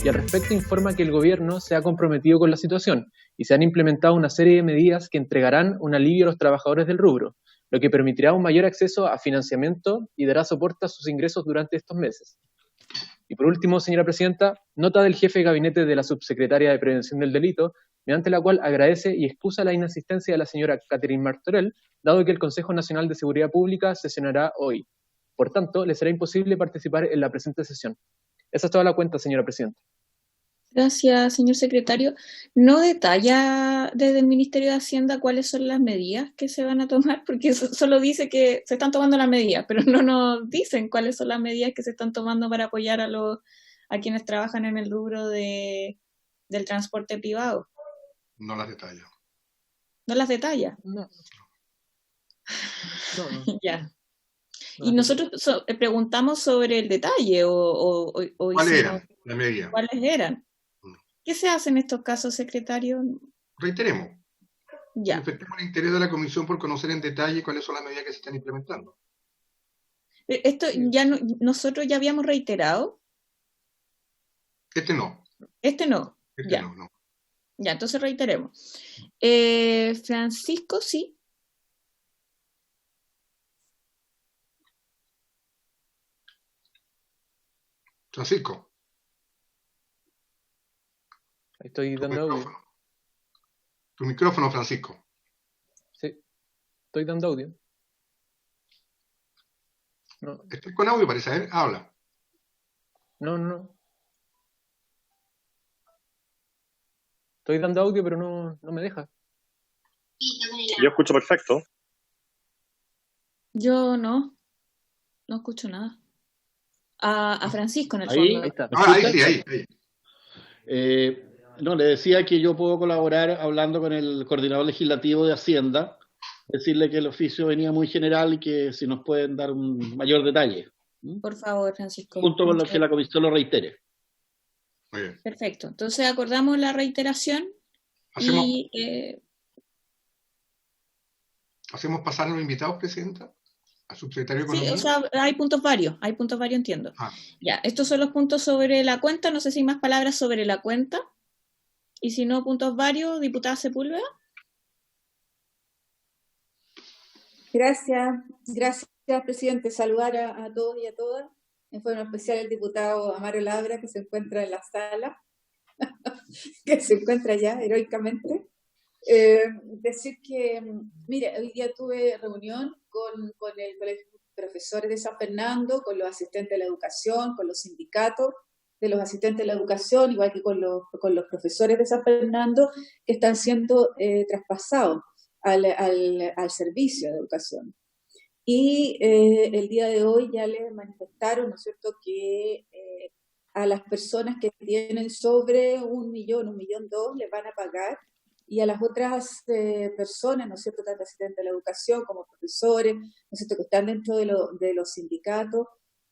y al respecto informa que el gobierno se ha comprometido con la situación y se han implementado una serie de medidas que entregarán un alivio a los trabajadores del rubro, lo que permitirá un mayor acceso a financiamiento y dará soporte a sus ingresos durante estos meses. Y por último, señora presidenta, nota del jefe de gabinete de la subsecretaria de Prevención del Delito, mediante la cual agradece y excusa la inasistencia de la señora Catherine Martorell, dado que el Consejo Nacional de Seguridad Pública sesionará hoy. Por tanto, le será imposible participar en la presente sesión. Esa es toda la cuenta, señora presidenta. Gracias, señor secretario. No detalla desde el Ministerio de Hacienda cuáles son las medidas que se van a tomar, porque solo dice que se están tomando las medidas, pero no nos dicen cuáles son las medidas que se están tomando para apoyar a quienes trabajan en el rubro del transporte privado. No las detalla. ¿No las detalla? No. Ya. Y nosotros preguntamos sobre el detalle ¿Cuáles eran las medidas? ¿Cuáles eran? ¿Qué se hace en estos casos, secretario? Reiteremos. Ya. Manifestemos el interés de la Comisión por conocer en detalle cuáles son las medidas que se están implementando. Esto ya nosotros ya habíamos reiterado. Este no. Este no. Este ya. no. Ya, entonces reiteremos. Francisco, sí. Francisco. Estoy dando audio. Tu micrófono, Francisco. Sí, estoy dando audio. No. Estoy con audio, parece. A ver, habla. No. Estoy dando audio, pero no me deja. Yo escucho perfecto. Yo no escucho nada. A Francisco, en el fondo. Ahí está. Ahí. No, le decía que yo puedo colaborar hablando con el coordinador legislativo de Hacienda, decirle que el oficio venía muy general y que si nos pueden dar un mayor detalle. Por favor, Francisco. Junto con lo que la comisión lo reitere. Muy bien. Perfecto. Entonces acordamos la reiteración ¿Hacemos pasar a los invitados, Presidenta? ¿Al subsecretario de Economía? Sí, o sea, hay puntos varios, entiendo. Ya, estos son los puntos sobre la cuenta, no sé si hay más palabras sobre la cuenta. Y si no, puntos varios, diputada Sepúlveda. Gracias, presidente. Saludar a todos y a todas. En forma especial el diputado Amaro Labra, que se encuentra en la sala, que se encuentra ya heroicamente. Decir que, mire, hoy día tuve reunión con el Colegio de Profesores de San Fernando, con los asistentes de la educación, con los sindicatos de los asistentes de la educación, igual que con los profesores de San Fernando, que están siendo traspasados al servicio de educación. Y el día de hoy ya les manifestaron, ¿no es cierto?, que a las personas que tienen sobre 1 millón, 1,2 millones, les van a pagar, y a las otras personas, ¿no es cierto?, tanto asistentes de la educación como profesores, ¿no es cierto?, que están dentro de los sindicatos,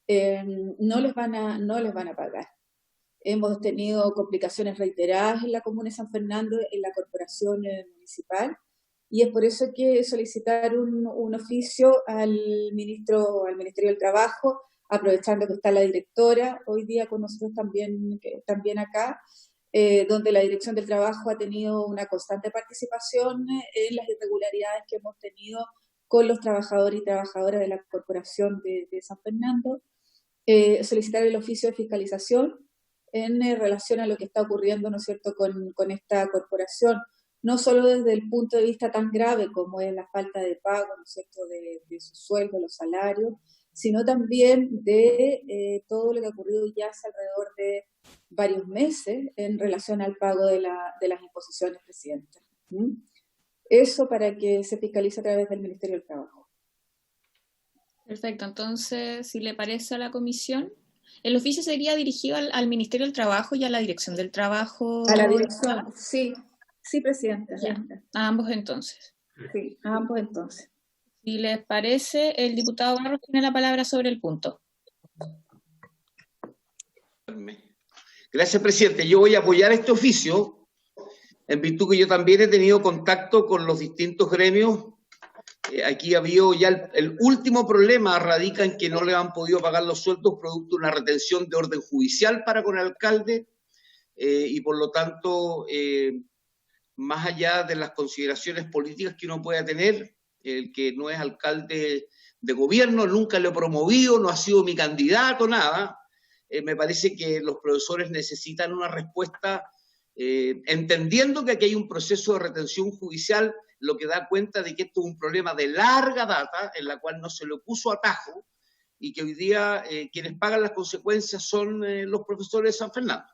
no les van a pagar. Hemos tenido complicaciones reiteradas en la comuna de San Fernando, en la corporación municipal, y es por eso que solicitar un oficio al Ministerio del Trabajo, aprovechando que está la directora hoy día con nosotros también acá, donde la Dirección del Trabajo ha tenido una constante participación en las irregularidades que hemos tenido con los trabajadores y trabajadoras de la corporación de San Fernando, solicitar el oficio de fiscalización en relación a lo que está ocurriendo, ¿no es cierto?, con esta corporación, no solo desde el punto de vista tan grave como es la falta de pago, ¿no es cierto?, de su sueldo, los salarios, sino también de todo lo que ha ocurrido ya hace alrededor de varios meses en relación al pago de las imposiciones, Presidenta. Eso para que se fiscalice a través del Ministerio del Trabajo. Perfecto, entonces, si le parece a la comisión, el oficio sería dirigido al Ministerio del Trabajo y a la Dirección del Trabajo. A la dirección, sí, Presidenta. A ambos entonces. Sí, a ambos entonces. Si les parece, el diputado Barros tiene la palabra sobre el punto. Gracias, presidente. Yo voy a apoyar este oficio, en virtud que yo también he tenido contacto con los distintos gremios. Aquí ha habido ya el último problema, radica en que no le han podido pagar los sueldos producto de una retención de orden judicial para con el alcalde. y por lo tanto, más allá de las consideraciones políticas que uno pueda tener, el que no es alcalde de gobierno, nunca lo he promovido, no ha sido mi candidato, nada, me parece que los profesores necesitan una respuesta, entendiendo que aquí hay un proceso de retención judicial, lo que da cuenta de que esto es un problema de larga data, en la cual no se le puso atajo, y que hoy día quienes pagan las consecuencias son los profesores de San Fernando.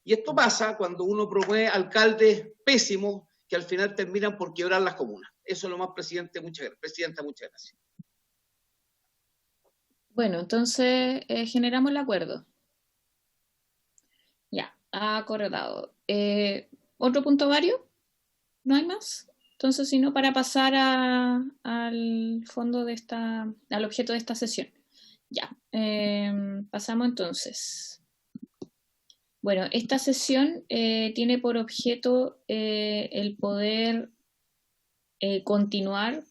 Y esto pasa cuando uno promueve alcaldes pésimos que al final terminan por quebrar las comunas. Eso es lo más, presidenta, muchas gracias. Bueno, entonces generamos el acuerdo. Ya, acordado. ¿Otro punto varios? ¿No hay más? Entonces, si no, para pasar al fondo de al objeto de esta sesión. Ya, pasamos entonces. Bueno, esta sesión tiene por objeto el poder continuar,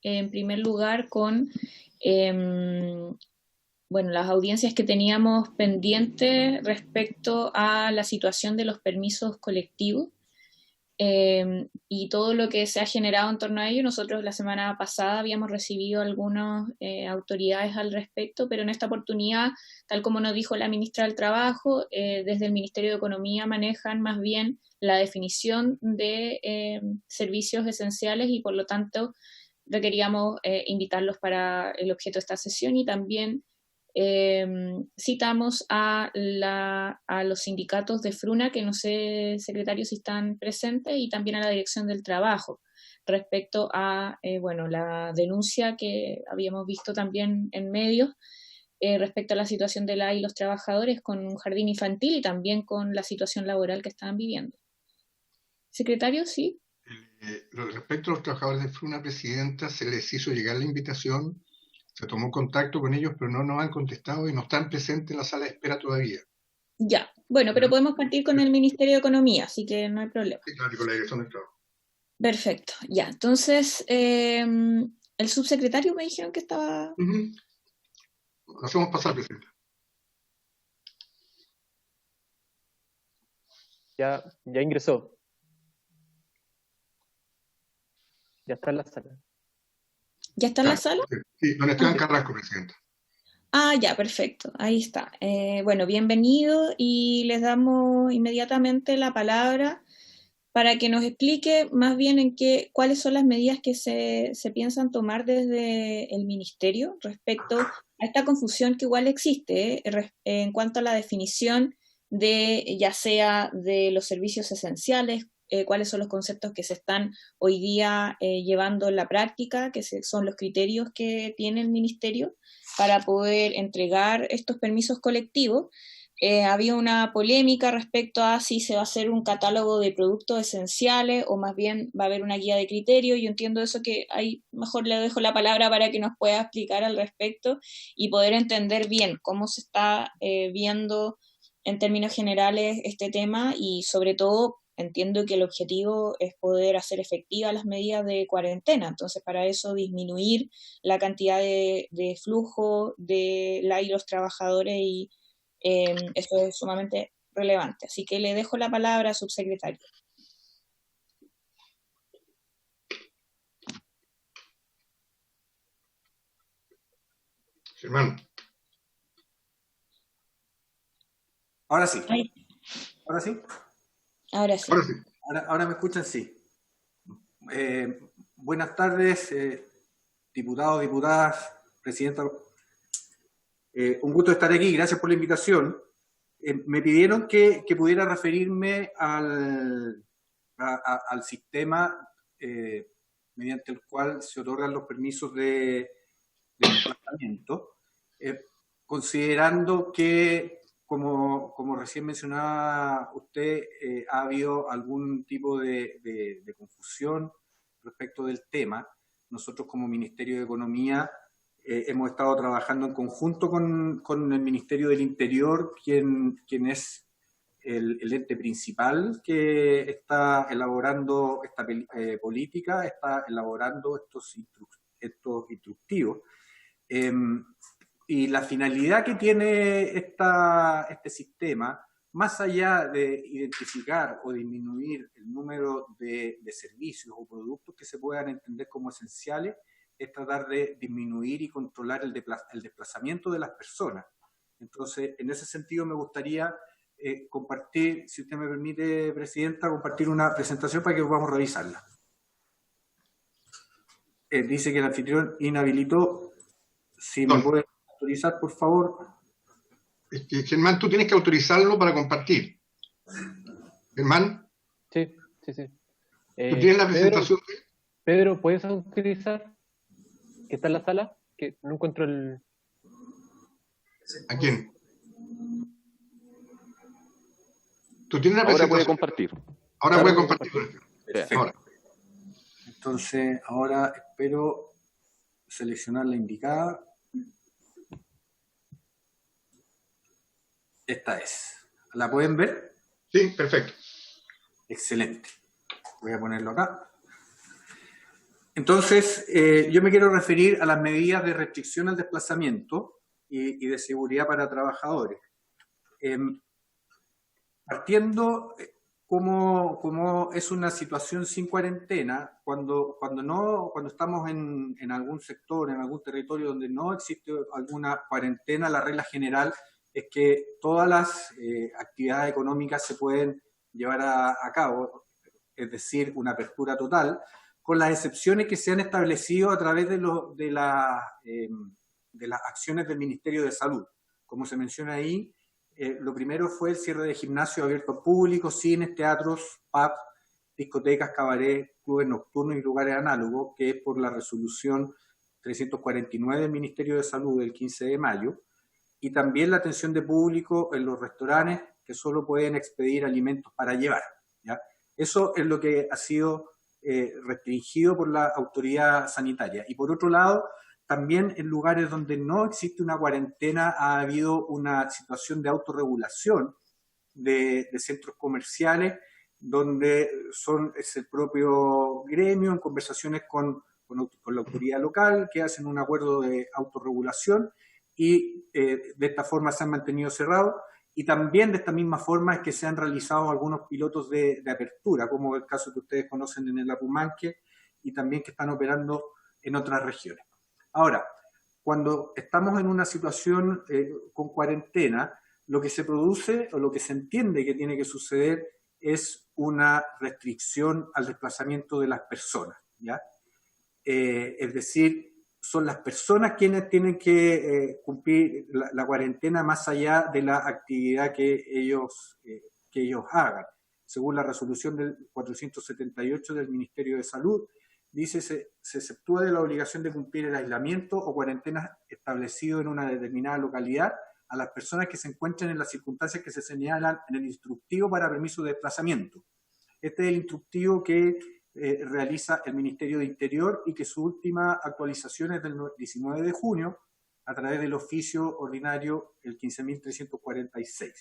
en primer lugar, con las audiencias que teníamos pendientes respecto a la situación de los permisos colectivos y todo lo que se ha generado en torno a ello. Nosotros la semana pasada habíamos recibido algunas autoridades al respecto, pero en esta oportunidad, tal como nos dijo la ministra del Trabajo, desde el Ministerio de Economía manejan más bien la definición de servicios esenciales y por lo tanto requeríamos invitarlos para el objeto de esta sesión y también citamos a los sindicatos de FRUNA, que no sé, secretario, si están presentes, y también a la Dirección del Trabajo, respecto a la denuncia que habíamos visto también en medios respecto a la situación de y los trabajadores con un jardín infantil y también con la situación laboral que estaban viviendo. Secretario, sí. Respecto a los trabajadores de FRUNA, presidenta, se les hizo llegar la invitación. Se tomó contacto con ellos, pero no nos han contestado y no están presentes en la sala de espera todavía. Ya, bueno, pero podemos partir con el Ministerio de Economía, así que no hay problema. Sí, claro, y con la Dirección del Trabajo. Perfecto, ya. Entonces, el subsecretario me dijeron que estaba... Lo hacemos pasar, presidenta. Ya ingresó. Ya está en la sala. ¿Ya está en la sala? Sí, don Esteban Carrasco, presidenta. Ah, ya, perfecto, ahí está. Bueno, bienvenido y les damos inmediatamente la palabra para que nos explique más bien cuáles son las medidas que se piensan tomar desde el Ministerio respecto a esta confusión que igual existe en cuanto a la definición de ya sea de los servicios esenciales, cuáles son los conceptos que se están hoy día llevando en la práctica, que son los criterios que tiene el Ministerio para poder entregar estos permisos colectivos. Había una polémica respecto a si se va a hacer un catálogo de productos esenciales o más bien va a haber una guía de criterios. Yo entiendo eso, que ahí mejor le dejo la palabra para que nos pueda explicar al respecto y poder entender bien cómo se está viendo en términos generales este tema y sobre todo entiendo que el objetivo es poder hacer efectivas las medidas de cuarentena, entonces para eso disminuir la cantidad de flujo de y los trabajadores y eso es sumamente relevante. Así que le dejo la palabra, subsecretario. Hermano. Ahora sí. Ahí. ¿Ahora sí? Ahora sí. Ahora sí. Ahora me escuchan, sí. Buenas tardes, diputados, diputadas, presidenta. Un gusto estar aquí, gracias por la invitación. Me pidieron que pudiera referirme al sistema mediante el cual se otorgan los permisos de desplazamiento, considerando que, como recién mencionaba usted, ha habido algún tipo de confusión respecto del tema. Nosotros como Ministerio de Economía hemos estado trabajando en conjunto con el Ministerio del Interior, quien es el ente principal que está elaborando esta política, está elaborando estos instructivos. Y la finalidad que tiene este sistema, más allá de identificar o disminuir el número de servicios o productos que se puedan entender como esenciales, es tratar de disminuir y controlar el desplazamiento de las personas. Entonces, en ese sentido me gustaría compartir, si usted me permite, Presidenta, compartir una presentación para que podamos revisarla. Dice que el anfitrión inhabilitó. Si me puede autorizar, por favor. Germán, tú tienes que autorizarlo para compartir. Germán. Sí. ¿Tú tienes la presentación? Pedro, ¿puedes autorizar que está en la sala? Que no encuentro el... ¿A quién? ¿Tú tienes la presentación? Ahora puede compartir. Ahora puede compartir. Perfecto. Entonces, ahora espero seleccionar la indicada. Esta es. ¿La pueden ver? Sí, perfecto. Excelente. Voy a ponerlo acá. Entonces, yo me quiero referir a las medidas de restricción al desplazamiento y de seguridad para trabajadores. Partiendo como es una situación sin cuarentena, cuando estamos en algún sector, en algún territorio donde no existe alguna cuarentena, la regla general es que todas las actividades económicas se pueden llevar a cabo, es decir, una apertura total, con las excepciones que se han establecido a través de las acciones del Ministerio de Salud. Como se menciona ahí, lo primero fue el cierre de gimnasios abiertos al público, cines, teatros, pubs, discotecas, cabarets, clubes nocturnos y lugares análogos, que es por la resolución 349 del Ministerio de Salud del 15 de mayo, y también la atención de público en los restaurantes que solo pueden expedir alimentos para llevar, ¿ya? Eso es lo que ha sido restringido por la autoridad sanitaria. Y por otro lado, también en lugares donde no existe una cuarentena ha habido una situación de autorregulación de centros comerciales, donde es el propio gremio en conversaciones con la autoridad local que hacen un acuerdo de autorregulación y de esta forma se han mantenido cerrados. Y también de esta misma forma es que se han realizado algunos pilotos de apertura, como el caso que ustedes conocen en el Apumanque y también que están operando en otras regiones. Ahora, cuando estamos en una situación con cuarentena, lo que se produce o lo que se entiende que tiene que suceder es una restricción al desplazamiento de las personas, ¿ya? Es decir, son las personas quienes tienen que cumplir la cuarentena más allá de la actividad que ellos hagan. Según la resolución del 478 del Ministerio de Salud, dice se exceptúa de la obligación de cumplir el aislamiento o cuarentena establecido en una determinada localidad a las personas que se encuentren en las circunstancias que se señalan en el instructivo para permiso de desplazamiento. Este es el instructivo que realiza el Ministerio de Interior y que su última actualización es del 19 de junio a través del oficio ordinario el 15.346.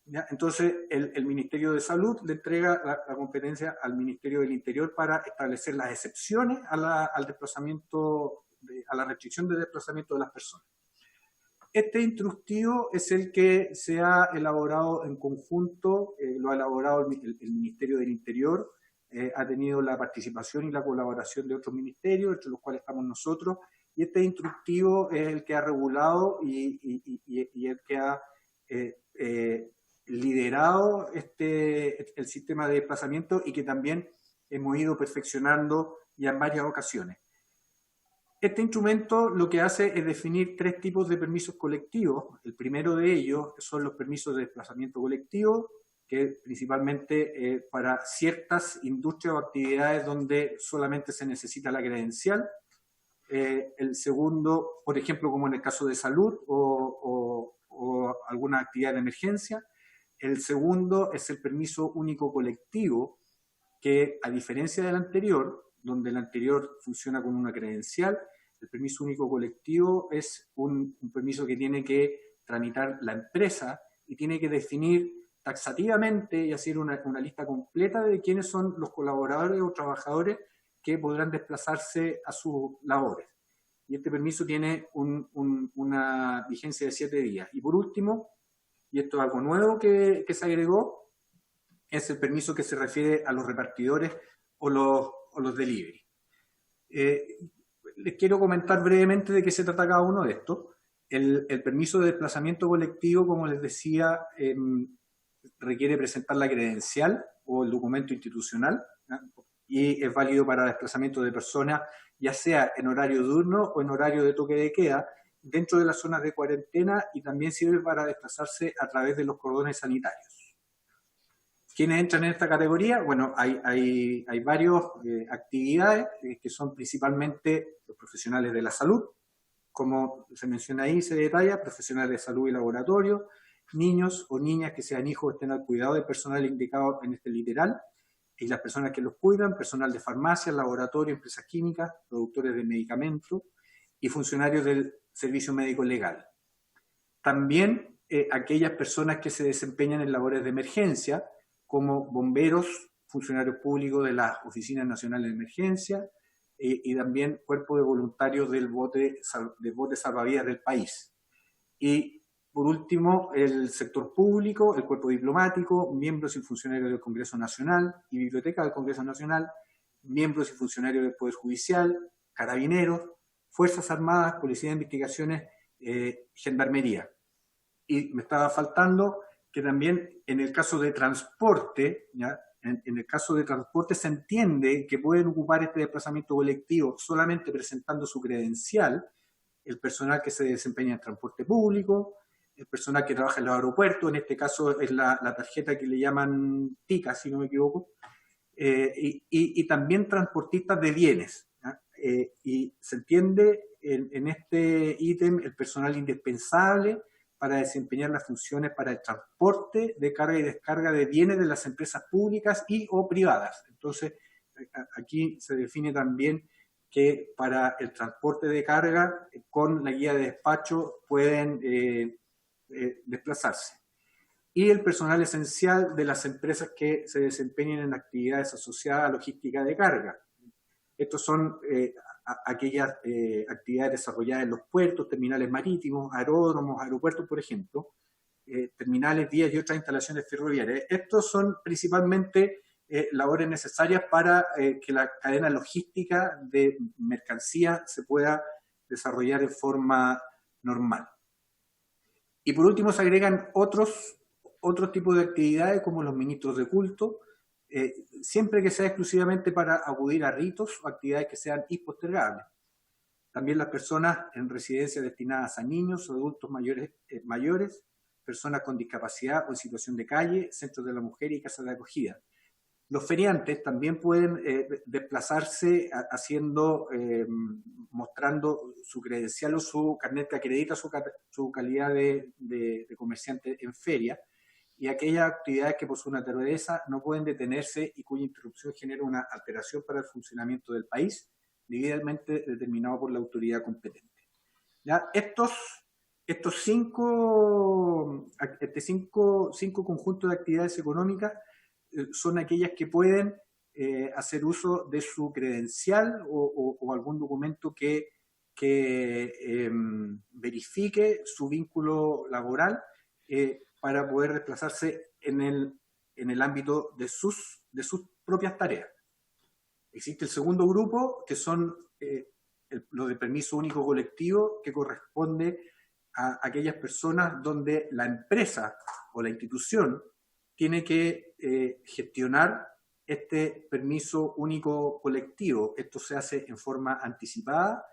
¿Ya? Entonces, el Ministerio de Salud le entrega la competencia al Ministerio del Interior para establecer las excepciones al desplazamiento, a la restricción de desplazamiento de las personas. Este instructivo es el que se ha elaborado en conjunto, lo ha elaborado el Ministerio del Interior, ha tenido la participación y la colaboración de otros ministerios, entre los cuales estamos nosotros, y este instructivo es el que ha regulado y el que ha liderado el sistema de desplazamiento y que también hemos ido perfeccionando ya en varias ocasiones. Este instrumento lo que hace es definir 3 tipos de permisos colectivos. El primero de ellos son los permisos de desplazamiento colectivo, que principalmente para ciertas industrias o actividades donde solamente se necesita la credencial. El segundo, por ejemplo, como en el caso de salud o alguna actividad de emergencia. El segundo es el permiso único colectivo, que a diferencia del anterior, donde el anterior funciona con una credencial, el permiso único colectivo es un permiso que tiene que tramitar la empresa y tiene que definir taxativamente y hacer una lista completa de quiénes son los colaboradores o trabajadores que podrán desplazarse a sus labores. Y este permiso tiene una vigencia de 7 días. Y por último, y esto es algo nuevo que se agregó, es el permiso que se refiere a los repartidores o los delivery. Les quiero comentar brevemente de qué se trata cada uno de estos. El permiso de desplazamiento colectivo, como les decía, requiere presentar la credencial o el documento institucional, ¿no? Y es válido para desplazamiento de personas, ya sea en horario diurno o en horario de toque de queda, dentro de las zonas de cuarentena, y también sirve para desplazarse a través de los cordones sanitarios. ¿Quiénes entran en esta categoría? Bueno, hay varias actividades que son principalmente los profesionales de la salud, como se menciona ahí, se detalla, profesionales de salud y laboratorio, niños o niñas que sean hijos estén al cuidado del personal indicado en este literal, y las personas que los cuidan, personal de farmacia, laboratorio, empresas químicas, productores de medicamentos y funcionarios del servicio médico legal. También aquellas personas que se desempeñan en labores de emergencia, como bomberos, funcionarios públicos de las Oficinas Nacionales de Emergencia, y también cuerpo de voluntarios del bote salvavidas del país. Y por último, el sector público, el cuerpo diplomático, miembros y funcionarios del Congreso Nacional y Biblioteca del Congreso Nacional, miembros y funcionarios del Poder Judicial, carabineros, Fuerzas Armadas, Policía de Investigaciones, Gendarmería. Y me estaba faltando que también en el caso de transporte, ¿ya? En el caso de transporte se entiende que pueden ocupar este desplazamiento colectivo solamente presentando su credencial, el personal que se desempeña en transporte público, el personal que trabaja en los aeropuertos, en este caso es la tarjeta que le llaman TICA, si no me equivoco, y también transportistas de bienes, ¿ya? Y se entiende en este ítem el personal indispensable para desempeñar las funciones para el transporte de carga y descarga de bienes de las empresas públicas y o privadas. Entonces, aquí se define también que para el transporte de carga, con la guía de despacho pueden desplazarse. Y el personal esencial de las empresas que se desempeñen en actividades asociadas a logística de carga. Estos son aquellas actividades desarrolladas en los puertos, terminales marítimos, aeródromos, aeropuertos, por ejemplo, terminales, vías y otras instalaciones ferroviarias. Estos son principalmente labores necesarias para que la cadena logística de mercancía se pueda desarrollar en forma normal. Y por último se agregan otros tipos de actividades como los ministros de culto, siempre que sea exclusivamente para acudir a ritos o actividades que sean impostergables. También las personas en residencias destinadas a niños o adultos mayores, personas con discapacidad o en situación de calle, centros de la mujer y casas de acogida. Los feriantes también pueden desplazarse mostrando su credencial o su carnet que acredita su calidad de comerciante en feria, y aquellas actividades que por su naturaleza no pueden detenerse y cuya interrupción genera una alteración para el funcionamiento del país, debidamente determinado por la autoridad competente. ¿Ya? Estos cinco conjuntos de actividades económicas son aquellas que pueden hacer uso de su credencial o algún documento que verifique su vínculo laboral para poder desplazarse en el ámbito de sus propias tareas. Existe el segundo grupo, que son los de permiso único colectivo, que corresponde a aquellas personas donde la empresa o la institución tiene que gestionar este permiso único colectivo. Esto se hace en forma anticipada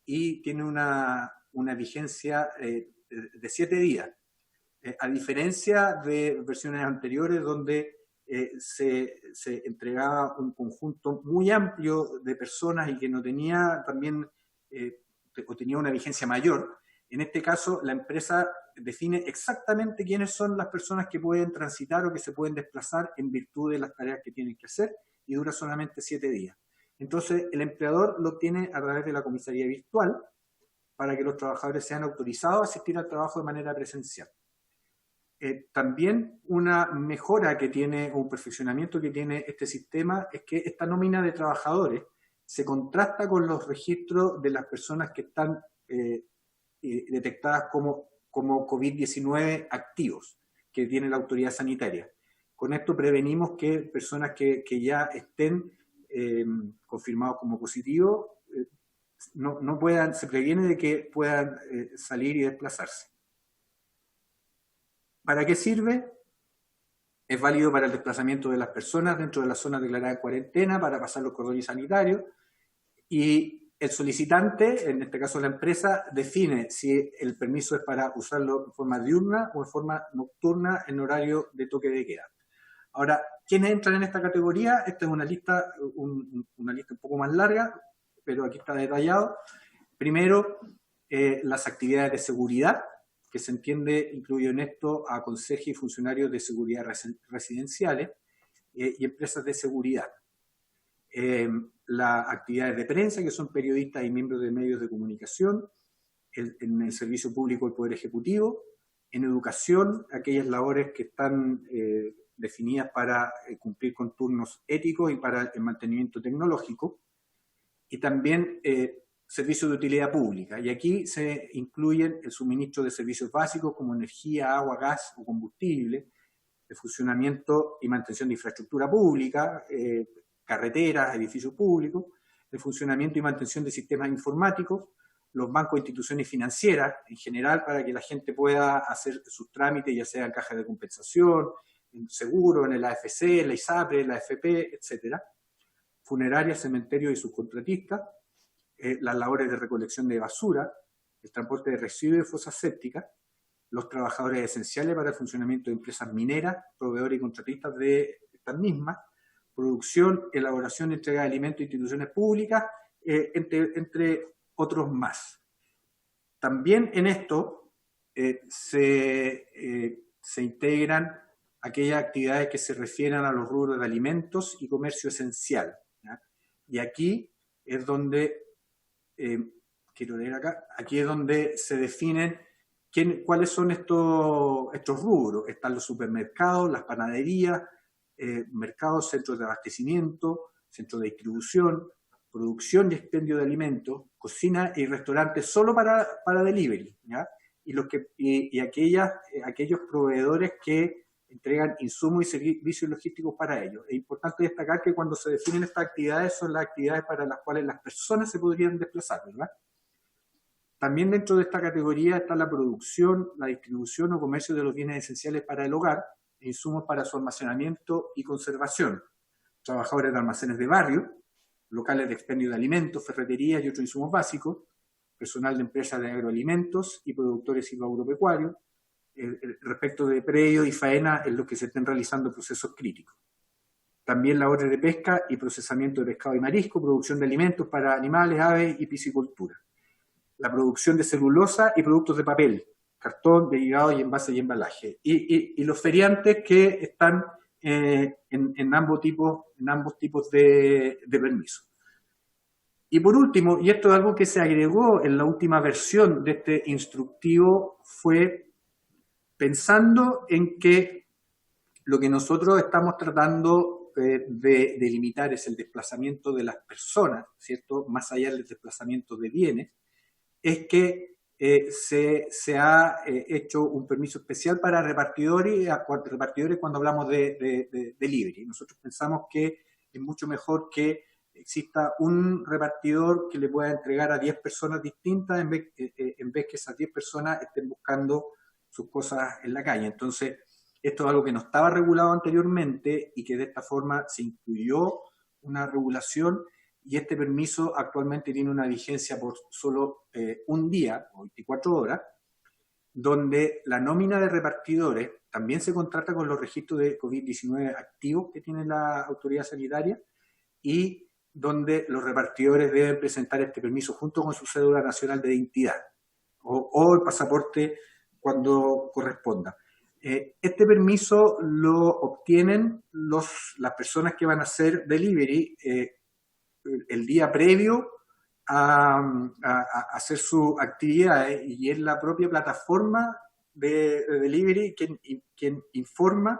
y tiene una vigencia de 7 días. A diferencia de versiones anteriores donde se entregaba un conjunto muy amplio de personas y que no tenía también o tenía una vigencia mayor, en este caso la empresa define exactamente quiénes son las personas que pueden transitar o que se pueden desplazar en virtud de las tareas que tienen que hacer, y dura solamente 7 días. Entonces el empleador lo tiene a través de la comisaría virtual para que los trabajadores sean autorizados a asistir al trabajo de manera presencial. También una mejora que tiene, o un perfeccionamiento que tiene este sistema, es que esta nómina de trabajadores se contrasta con los registros de las personas que están detectadas como COVID-19 activos. que tiene la autoridad sanitaria. Con esto prevenimos que personas que ya estén confirmados como positivos no puedan, se previene de que puedan salir y desplazarse. ¿Para qué sirve? Es válido para el desplazamiento de las personas dentro de las zonas declaradas en cuarentena, para pasar los cordones sanitarios, y el solicitante, en este caso la empresa, define si el permiso es para usarlo en forma diurna o en forma nocturna en horario de toque de queda. Ahora, ¿quiénes entran en esta categoría? Esta es una lista un poco más larga, pero aquí está detallado. Primero, las actividades de seguridad, que se entiende, incluye en esto a conserje y funcionarios de seguridad residenciales y empresas de seguridad. Las actividades de prensa, que son periodistas y miembros de medios de comunicación, en el servicio público del Poder Ejecutivo, en educación, aquellas labores que están definidas para cumplir con turnos éticos y para el mantenimiento tecnológico, y también servicios de utilidad pública. Y aquí se incluyen el suministro de servicios básicos como energía, agua, gas o combustible, el funcionamiento y mantención de infraestructura pública, carreteras, edificios públicos, el funcionamiento y mantención de sistemas informáticos, los bancos e instituciones financieras, en general, para que la gente pueda hacer sus trámites, ya sea en caja de compensación, en seguro, en el AFC, en la ISAPRE, en la AFP, etc. Funerarias, cementerios y subcontratistas, las labores de recolección de basura, el transporte de residuos y fosas sépticas, los trabajadores esenciales para el funcionamiento de empresas mineras, proveedores y contratistas de estas mismas, producción, elaboración y entrega de alimentos a instituciones públicas, entre otros más. También en esto se integran aquellas actividades que se refieren a los rubros de alimentos y comercio esencial, ¿ya? Y aquí es donde, quiero leer acá, aquí es donde se definen cuáles son estos rubros. Están los supermercados, las panaderías, mercados, centros de abastecimiento, centros de distribución, producción y expendio de alimentos, cocina y restaurantes solo para delivery, ¿ya? Y aquellos proveedores que entregan insumos y servicios logísticos para ellos. Es importante destacar que cuando se definen estas actividades son las actividades para las cuales las personas se podrían desplazar, ¿verdad? También dentro de esta categoría está la producción, la distribución o comercio de los bienes esenciales para el hogar, e insumos para su almacenamiento y conservación, trabajadores de almacenes de barrio, locales de expendio de alimentos, ferreterías y otros insumos básicos, personal de empresas de agroalimentos y productores silvagropecuarios, respecto de predios y faena en los que se estén realizando procesos críticos. También labores de pesca y procesamiento de pescado y marisco, producción de alimentos para animales, aves y piscicultura. La producción de celulosa y productos de papel, cartón, derivados y envases y embalaje. Y los feriantes que están en ambos tipos de permiso. Y por último, y esto es algo que se agregó en la última versión de este instructivo, fue pensando en que lo que nosotros estamos tratando de limitar es el desplazamiento de las personas, ¿cierto? Más allá del desplazamiento de bienes, es que se ha hecho un permiso especial para repartidores cuando hablamos de delivery. Nosotros pensamos que es mucho mejor que exista un repartidor que le pueda entregar a 10 personas distintas en vez que esas 10 personas estén buscando sus cosas en la calle. Entonces, esto es algo que no estaba regulado anteriormente y que de esta forma se incluyó una regulación, y este permiso actualmente tiene una vigencia por solo un día, o 24 horas, donde la nómina de repartidores también se contrata con los registros de COVID-19 activos que tiene la autoridad sanitaria, y donde los repartidores deben presentar este permiso junto con su cédula nacional de identidad o el pasaporte cuando corresponda. Este permiso lo obtienen las personas que van a hacer delivery el día previo a hacer sus actividades, y es la propia plataforma de delivery quien informa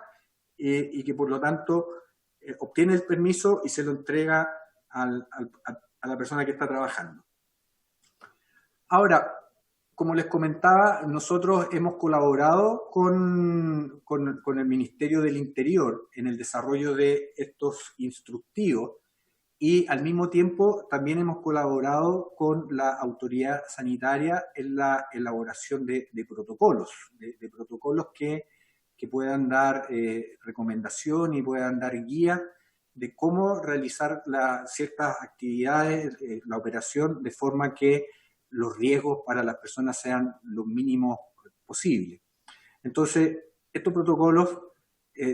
y que por lo tanto obtiene el permiso y se lo entrega a la persona que está trabajando. Ahora, como les comentaba, nosotros hemos colaborado con el Ministerio del Interior en el desarrollo de estos instructivos y al mismo tiempo también hemos colaborado con la autoridad sanitaria en la elaboración de protocolos, de protocolos que puedan dar recomendación y puedan dar guía de cómo realizar ciertas actividades, la operación, de forma que los riesgos para las personas sean los mínimos posibles. Entonces, estos protocolos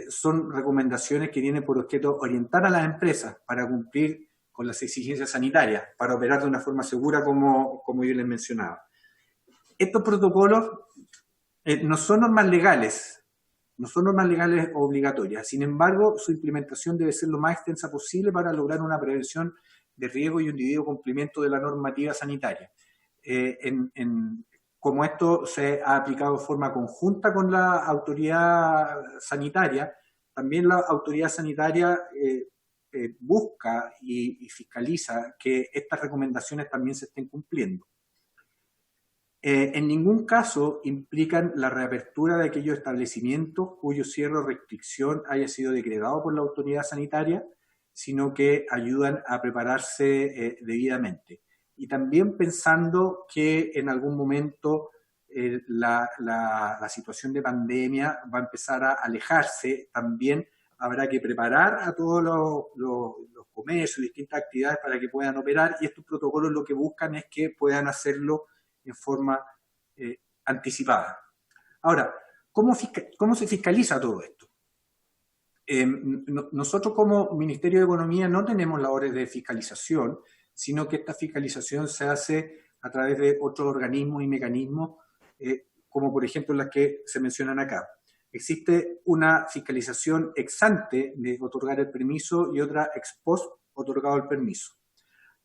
son recomendaciones que tienen por objeto orientar a las empresas para cumplir con las exigencias sanitarias, para operar de una forma segura, como yo les mencionaba. Estos protocolos no son normas legales obligatorias. Sin embargo, su implementación debe ser lo más extensa posible para lograr una prevención de riesgo y un debido cumplimiento de la normativa sanitaria. Como esto se ha aplicado de forma conjunta con la autoridad sanitaria, también la autoridad sanitaria busca y fiscaliza que estas recomendaciones también se estén cumpliendo. En ningún caso implican la reapertura de aquellos establecimientos cuyo cierre o restricción haya sido decretado por la autoridad sanitaria, sino que ayudan a prepararse debidamente. Y también pensando que en algún momento la situación de pandemia va a empezar a alejarse, también habrá que preparar a todos los comercios y distintas actividades para que puedan operar, y estos protocolos lo que buscan es que puedan hacerlo en forma anticipada. Ahora, ¿cómo se fiscaliza todo esto? Nosotros como Ministerio de Economía no tenemos labores de fiscalización, sino que esta fiscalización se hace a través de otros organismos y mecanismos, como por ejemplo las que se mencionan acá. Existe una fiscalización ex ante de otorgar el permiso y otra ex post otorgado el permiso.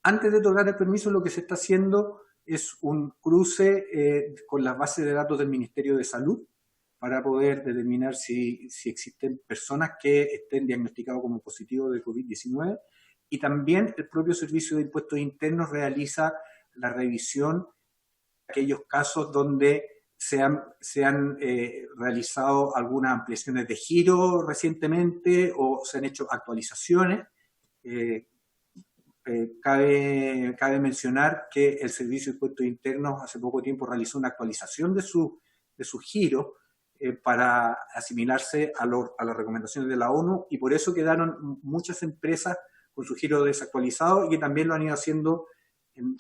Antes de otorgar el permiso, lo que se está haciendo es un cruce con las bases de datos del Ministerio de Salud para poder determinar si existen personas que estén diagnosticadas como positivos de COVID-19, y también el propio Servicio de Impuestos Internos realiza la revisión de aquellos casos donde se han realizado algunas ampliaciones de giro recientemente o se han hecho actualizaciones. Cabe mencionar que el Servicio de Impuestos Internos hace poco tiempo realizó una actualización de su giro para asimilarse a las recomendaciones de la ONU, y por eso quedaron muchas empresas con su giro desactualizado y que también lo han ido haciendo en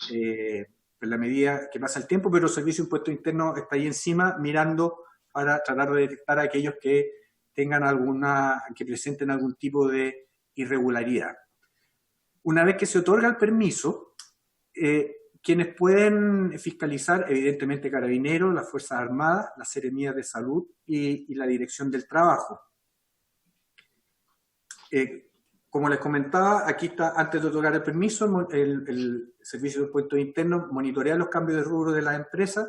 la medida que pasa el tiempo, pero el Servicio de Impuestos Internos está ahí encima mirando para tratar de detectar a aquellos que que presenten algún tipo de irregularidad. Una vez que se otorga el permiso, quienes pueden fiscalizar, evidentemente Carabineros, las Fuerzas Armadas, las Seremías de Salud y la Dirección del Trabajo. Como les comentaba, aquí está, antes de otorgar el permiso, el Servicio de Impuestos Internos monitorea los cambios de rubro de las empresas.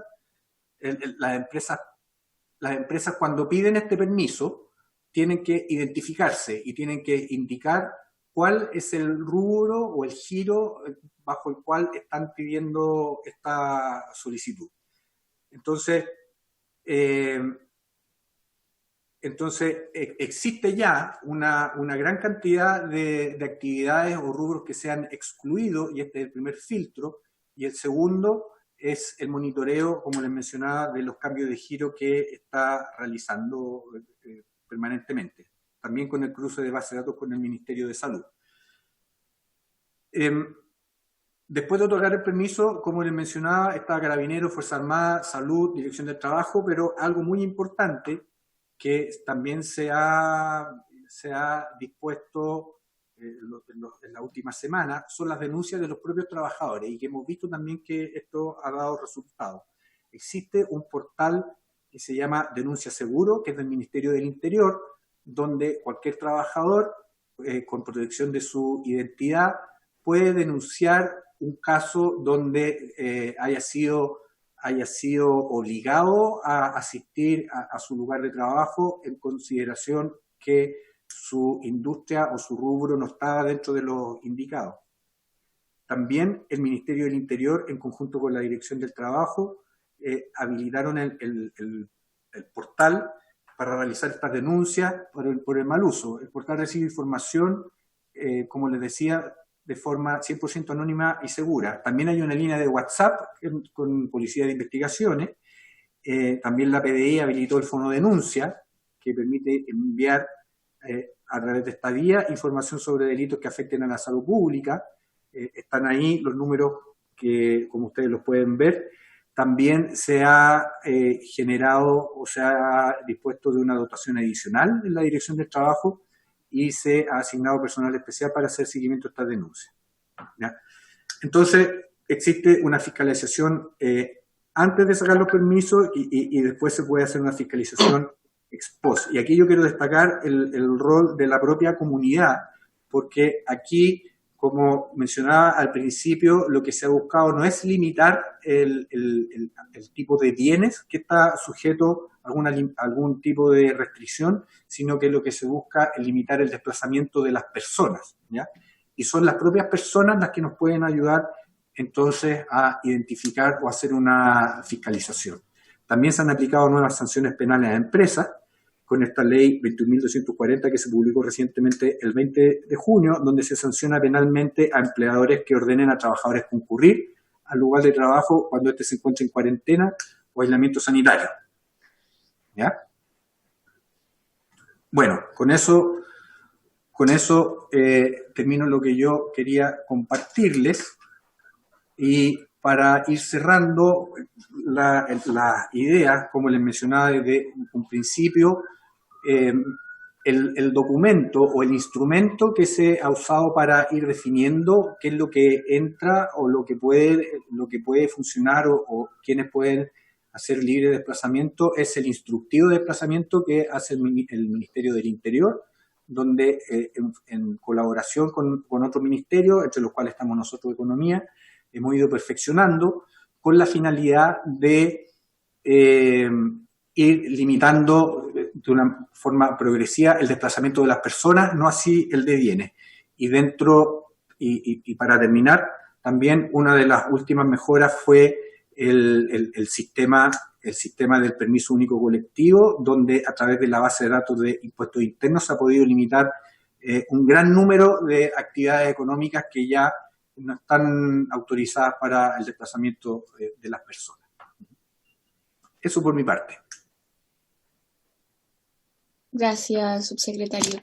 Las empresas cuando piden este permiso tienen que identificarse y tienen que indicar cuál es el rubro o el giro bajo el cual están pidiendo esta solicitud. Entonces existe ya una gran cantidad de actividades o rubros que se han excluido, y este es el primer filtro, y el segundo es el monitoreo, como les mencionaba, de los cambios de giro que está realizando permanentemente, también con el cruce de base de datos con el Ministerio de Salud. Después de otorgar el permiso, como les mencionaba, está Carabineros, Fuerza Armada, Salud, Dirección del Trabajo, pero algo muy importante que también se ha dispuesto en la última semana son las denuncias de los propios trabajadores, y que hemos visto también que esto ha dado resultados. Existe un portal que se llama Denuncia Seguro, que es del Ministerio del Interior, donde cualquier trabajador con protección de su identidad puede denunciar un caso donde haya sido obligado a asistir a su lugar de trabajo en consideración que su industria o su rubro no estaba dentro de los indicados. También el Ministerio del Interior, en conjunto con la Dirección del Trabajo, habilitaron el portal para realizar estas denuncias por el mal uso. El portal recibe información, como les decía, de forma 100% anónima y segura. También hay una línea de WhatsApp con Policía de Investigaciones. También la PDI habilitó el fonodenuncia, que permite enviar a través de esta vía información sobre delitos que afecten a la salud pública. Están ahí los números que, como ustedes los pueden ver. También se ha generado o se ha dispuesto de una dotación adicional en la Dirección del Trabajo y se ha asignado personal especial para hacer seguimiento a estas denuncias. ¿Ya? Entonces, existe una fiscalización antes de sacar los permisos y después se puede hacer una fiscalización ex post. Y aquí yo quiero destacar el rol de la propia comunidad, porque aquí, como mencionaba al principio, lo que se ha buscado no es limitar el tipo de bienes que está sujeto a algún tipo de restricción, sino que lo que se busca es limitar el desplazamiento de las personas, ¿ya? Y son las propias personas las que nos pueden ayudar entonces a identificar o hacer una fiscalización. También se han aplicado nuevas sanciones penales a empresas, con esta ley 21.240 que se publicó recientemente el 20 de junio, donde se sanciona penalmente a empleadores que ordenen a trabajadores concurrir al lugar de trabajo cuando éste se encuentre en cuarentena o aislamiento sanitario. ¿Ya? Bueno, con eso termino lo que yo quería compartirles, y para ir cerrando la idea, como les mencionaba desde un principio, el documento o el instrumento que se ha usado para ir definiendo qué es lo que entra o lo que puede funcionar o quiénes pueden hacer libre desplazamiento es el instructivo de desplazamiento que hace el Ministerio del Interior, donde en colaboración con otros ministerios, entre los cuales estamos nosotros de Economía, hemos ido perfeccionando con la finalidad de ir limitando de una forma progresiva el desplazamiento de las personas, no así el de bienes. Y para terminar, también una de las últimas mejoras fue el sistema del permiso único colectivo, donde a través de la base de datos de impuestos internos se ha podido limitar un gran número de actividades económicas que ya no están autorizadas para el desplazamiento de las personas. Eso por mi parte. Gracias, subsecretario.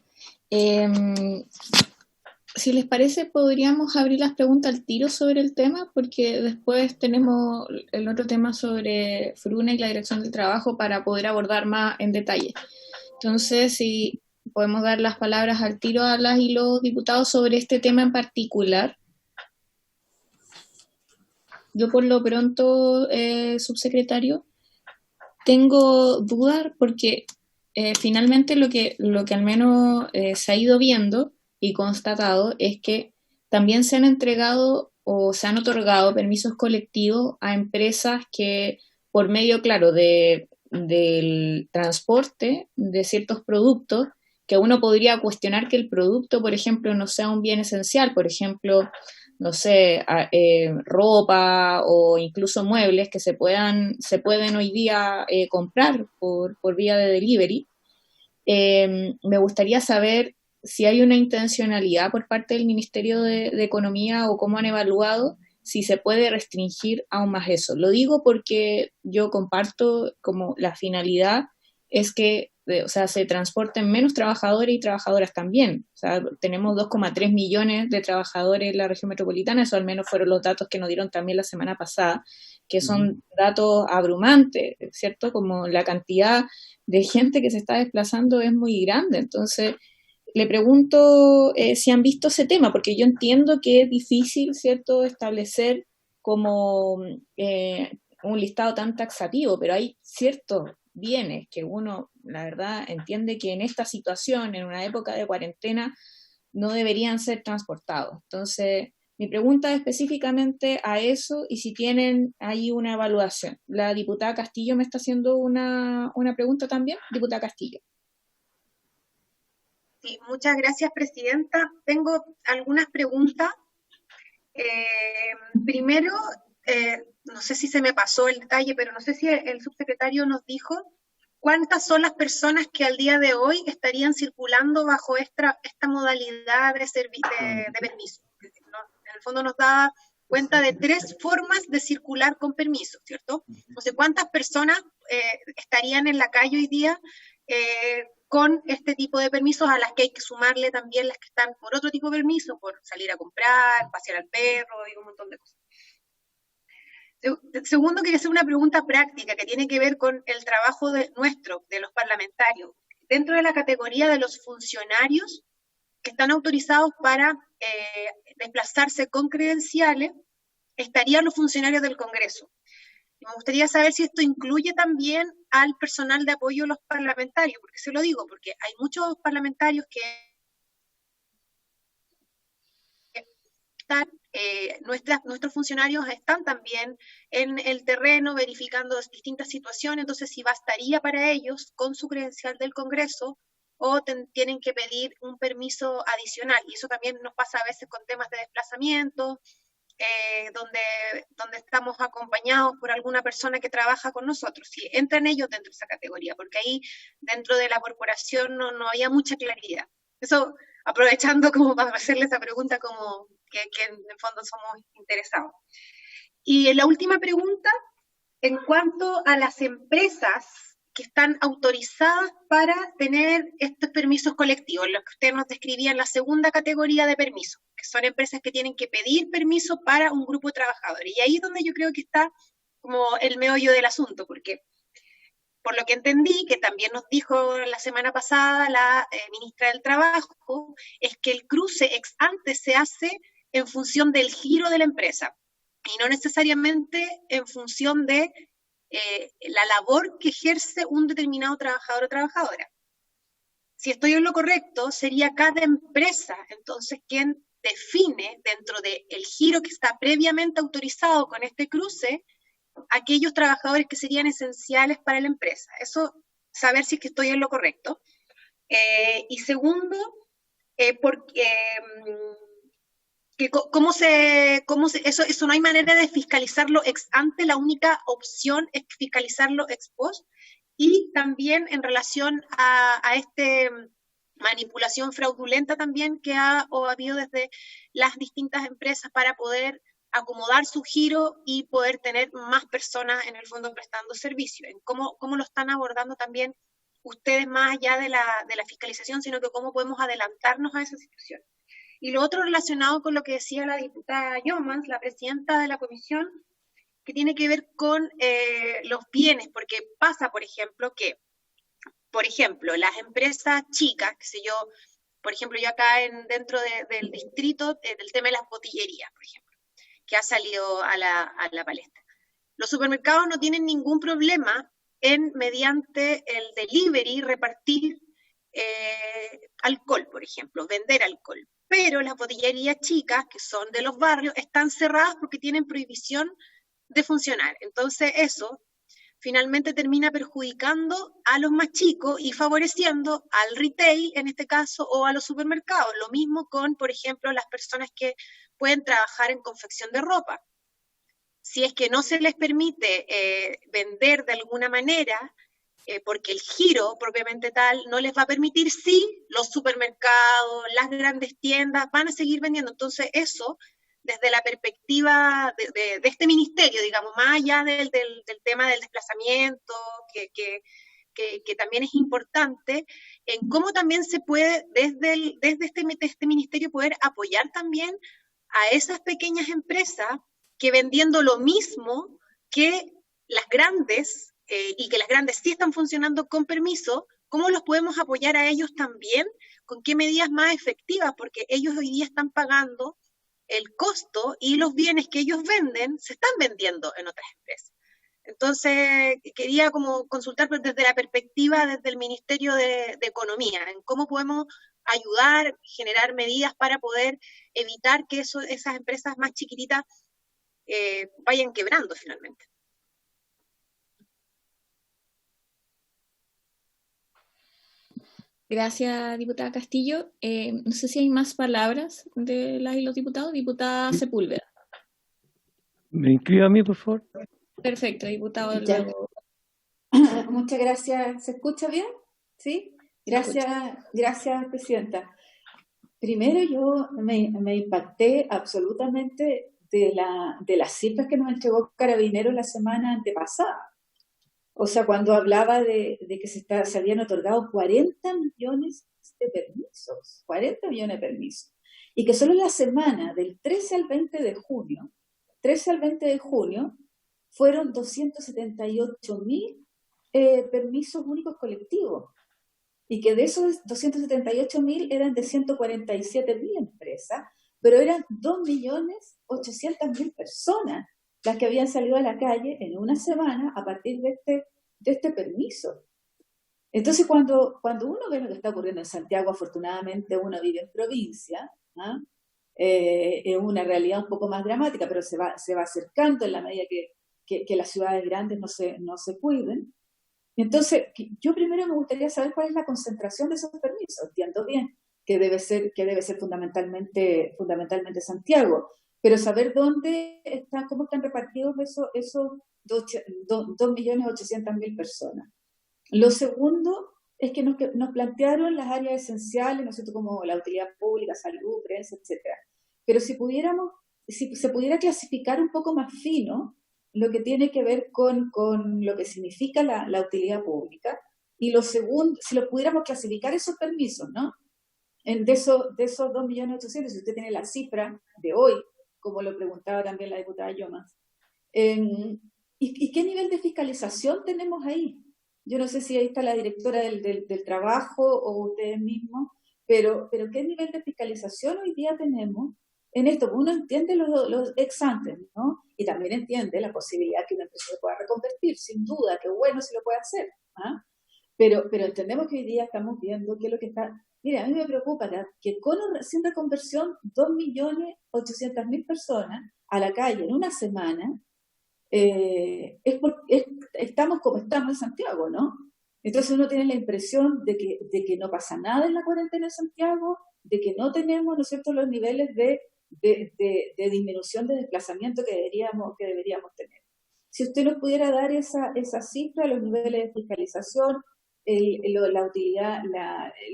Si les parece, podríamos abrir las preguntas al tiro sobre el tema, porque después tenemos el otro tema sobre FRUNA y la Dirección del Trabajo para poder abordar más en detalle. Entonces, si podemos dar las palabras al tiro a las y los diputados sobre este tema en particular. Yo por lo pronto, subsecretario, tengo dudas porque finalmente lo que al menos se ha ido viendo y constatado es que también se han entregado o se han otorgado permisos colectivos a empresas que por medio, claro, del transporte de ciertos productos, que uno podría cuestionar que el producto, por ejemplo, no sea un bien esencial, por ejemplo, no sé, ropa o incluso muebles que se pueden hoy día comprar por vía de delivery. Me gustaría saber si hay una intencionalidad por parte del Ministerio de Economía o cómo han evaluado si se puede restringir aún más eso. Lo digo porque yo comparto como la finalidad es que se transporten menos trabajadores y trabajadoras también. O sea, tenemos 2,3 millones de trabajadores en la región metropolitana, eso al menos fueron los datos que nos dieron también la semana pasada, que son datos abrumantes, ¿cierto? Como la cantidad de gente que se está desplazando es muy grande. Entonces, le pregunto si han visto ese tema, porque yo entiendo que es difícil, ¿cierto?, establecer como un listado tan taxativo, pero hay ciertos bienes que uno, la verdad, entiende que en esta situación, en una época de cuarentena, no deberían ser transportados. Entonces, mi pregunta es específicamente a eso y si tienen ahí una evaluación. La diputada Castillo me está haciendo una pregunta también. Diputada Castillo. Sí, muchas gracias, presidenta. Tengo algunas preguntas. Primero, no sé si se me pasó el detalle, pero no sé si el subsecretario nos dijo cuántas son las personas que al día de hoy estarían circulando bajo esta modalidad de permiso. ¿No? En el fondo nos da cuenta de 3 formas de circular con permiso, ¿cierto? No sé cuántas personas estarían en la calle hoy día con este tipo de permisos, a las que hay que sumarle también las que están por otro tipo de permiso, por salir a comprar, pasear al perro y un montón de cosas. Segundo, quería hacer una pregunta práctica que tiene que ver con el trabajo de los parlamentarios. Dentro de la categoría de los funcionarios que están autorizados para desplazarse con credenciales, estarían los funcionarios del Congreso. Y me gustaría saber si esto incluye también al personal de apoyo a los parlamentarios, porque se lo digo, porque hay muchos parlamentarios que están, nuestros funcionarios están también en el terreno verificando distintas situaciones, entonces si bastaría para ellos con su credencial del Congreso o tienen que pedir un permiso adicional, y eso también nos pasa a veces con temas de desplazamiento, donde estamos acompañados por alguna persona que trabaja con nosotros, si entran ellos dentro de esa categoría, porque ahí dentro de la corporación no había mucha claridad. Eso, aprovechando como para hacerle esa pregunta como que en el fondo somos interesados. Y la última pregunta, en cuanto a las empresas que están autorizadas para tener estos permisos colectivos, los que usted nos describía en la segunda categoría de permisos, que son empresas que tienen que pedir permiso para un grupo de trabajadores. Y ahí es donde yo creo que está como el meollo del asunto, porque por lo que entendí, que también nos dijo la semana pasada la ministra del Trabajo, es que el cruce ex ante se hace en función del giro de la empresa, y no necesariamente en función de la labor que ejerce un determinado trabajador o trabajadora. Si estoy en lo correcto, sería cada empresa, entonces, quien define dentro del giro que está previamente autorizado con este cruce, aquellos trabajadores que serían esenciales para la empresa. Eso, saber si es que estoy en lo correcto. Y segundo, eso no hay manera de fiscalizarlo ex ante, la única opción es fiscalizarlo ex post. Y también en relación a esta manipulación fraudulenta también que ha habido desde las distintas empresas para poder acomodar su giro y poder tener más personas en el fondo prestando servicio. En cómo lo están abordando también ustedes, más allá de la fiscalización, sino que cómo podemos adelantarnos a esa situación. Y lo otro relacionado con lo que decía la diputada Yeomans, la presidenta de la comisión, que tiene que ver con los bienes, porque pasa, por ejemplo, que, las empresas chicas, qué sé yo, por ejemplo, yo acá dentro del distrito, del tema de las botillerías, por ejemplo, que ha salido a la palestra. Los supermercados no tienen ningún problema en, mediante el delivery, repartir alcohol, por ejemplo, vender alcohol. Pero las botillerías chicas, que son de los barrios, están cerradas porque tienen prohibición de funcionar. Entonces eso finalmente termina perjudicando a los más chicos y favoreciendo al retail, en este caso, o a los supermercados. Lo mismo con, por ejemplo, las personas que pueden trabajar en confección de ropa. Si es que no se les permite vender de alguna manera, porque el giro propiamente tal no les va a permitir, sí, los supermercados, las grandes tiendas van a seguir vendiendo. Entonces eso, desde la perspectiva de este ministerio, digamos, más allá del tema del desplazamiento, que también es importante, en cómo también se puede, desde este ministerio, poder apoyar también a esas pequeñas empresas que vendiendo lo mismo que las grandes, y que las grandes sí están funcionando con permiso, ¿cómo los podemos apoyar a ellos también? ¿Con qué medidas más efectivas? Porque ellos hoy día están pagando el costo y los bienes que ellos venden se están vendiendo en otras empresas. Entonces, quería como consultar desde la perspectiva desde el Ministerio de Economía, en cómo podemos ayudar, generar medidas para poder evitar que esas empresas más chiquititas vayan quebrando finalmente. Gracias, diputada Castillo. No sé si hay más palabras de las y los diputados. Diputada Sepúlveda. ¿Me inscribe a mí, por favor? Perfecto, diputado. Muchas gracias. ¿Se escucha bien? ¿Sí? Gracias, presidenta. Primero yo me impacté absolutamente de las cifras que nos entregó Carabineros la semana antepasada. O sea, cuando hablaba de que se habían otorgado 40 millones de permisos, 40 millones de permisos, y que solo en la semana del 13 al 20 de junio, fueron 278.000 permisos únicos colectivos, y que de esos 278.000 eran de 147.000 empresas, pero eran 2.800.000 personas las que habían salido a la calle en una semana a partir de este permiso. Entonces, cuando uno ve lo que está ocurriendo en Santiago, afortunadamente uno vive en provincia, ¿ah? Es una realidad un poco más dramática, pero se va acercando en la medida que las ciudades grandes no se cuiden. Entonces, yo primero me gustaría saber cuál es la concentración de esos permisos. Entiendo bien que debe ser fundamentalmente Santiago, pero saber cómo están repartidos esos 2.800.000 personas. Lo segundo es que nos plantearon las áreas esenciales, ¿no es cierto?, como la utilidad pública, salud, prensa, etcétera. Pero si se pudiera clasificar un poco más fino lo que tiene que ver con lo que significa la utilidad pública, y lo segundo, si lo pudiéramos clasificar esos permisos, ¿no? De esos 2.800.000, si usted tiene la cifra de hoy, como lo preguntaba también la diputada Llomas, ¿y qué nivel de fiscalización tenemos ahí? Yo no sé si ahí está la directora del trabajo o ustedes mismos, pero ¿qué nivel de fiscalización hoy día tenemos en esto? Uno entiende los ex antes, ¿no? Y también entiende la posibilidad que una empresa se pueda reconvertir, sin duda, que bueno si lo puede hacer, ¿ah? Pero entendemos que hoy día estamos viendo qué es lo que está... Mire, a mí me preocupa que con sin reconversión 2.800.000 personas a la calle en una semana, estamos como estamos en Santiago, ¿no? Entonces uno tiene la impresión de que no pasa nada en la cuarentena en Santiago, de que no tenemos, ¿no es cierto?, los niveles de disminución de desplazamiento que deberíamos tener. Si usted nos pudiera dar esa cifra, los niveles de fiscalización, la utilidad,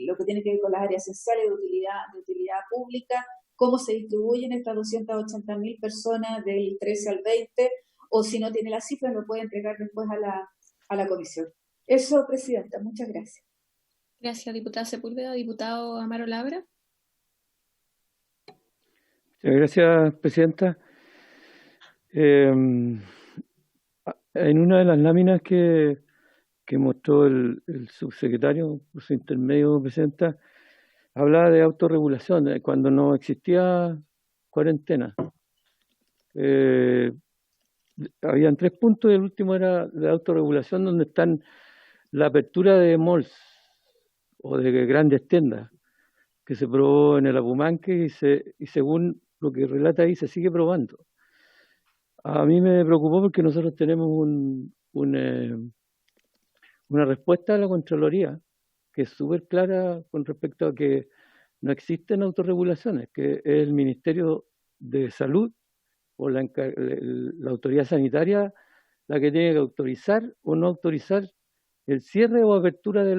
lo que tiene que ver con las áreas esenciales de utilidad pública, cómo se distribuyen estas 280.000 personas del 13 al 20, o si no tiene la cifra, lo puede entregar después a la comisión. Eso, presidenta, muchas gracias. Gracias, diputada Sepúlveda. Diputado Amaro Labra. Muchas gracias, presidenta. En una de las láminas que mostró el subsecretario por su intermedio, presidenta, hablaba de autorregulación, cuando no existía cuarentena. Habían 3 puntos y el último era de autorregulación, donde están la apertura de malls o de grandes tiendas que se probó en el Apumanque y según lo que relata ahí se sigue probando. A mí me preocupó porque nosotros tenemos una respuesta de la Contraloría que es súper clara con respecto a que no existen autorregulaciones, que es el Ministerio de Salud o la autoridad sanitaria la que tiene que autorizar o no autorizar el cierre o apertura de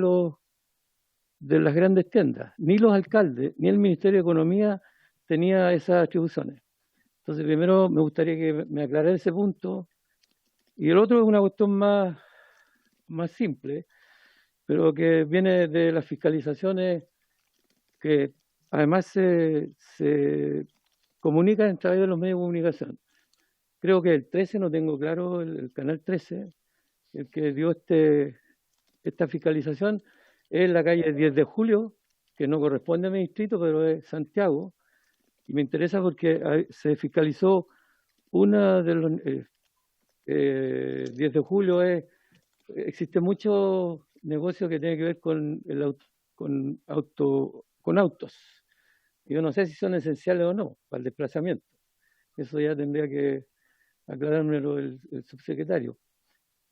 las grandes tiendas. Ni los alcaldes, ni el Ministerio de Economía tenía esas atribuciones. Entonces, primero me gustaría que me aclarara ese punto. Y el otro es una cuestión más simple, pero que viene de las fiscalizaciones que además se comunican a través de los medios de comunicación. Creo que el 13, no tengo claro, el canal 13, el que dio esta fiscalización, es la calle 10 de Julio, que no corresponde a mi distrito, pero es Santiago. Y me interesa porque se fiscalizó una de los 10 de julio. Existe mucho negocio que tiene que ver con autos. Yo no sé si son esenciales o no para el desplazamiento. Eso ya tendría que aclarármelo el subsecretario.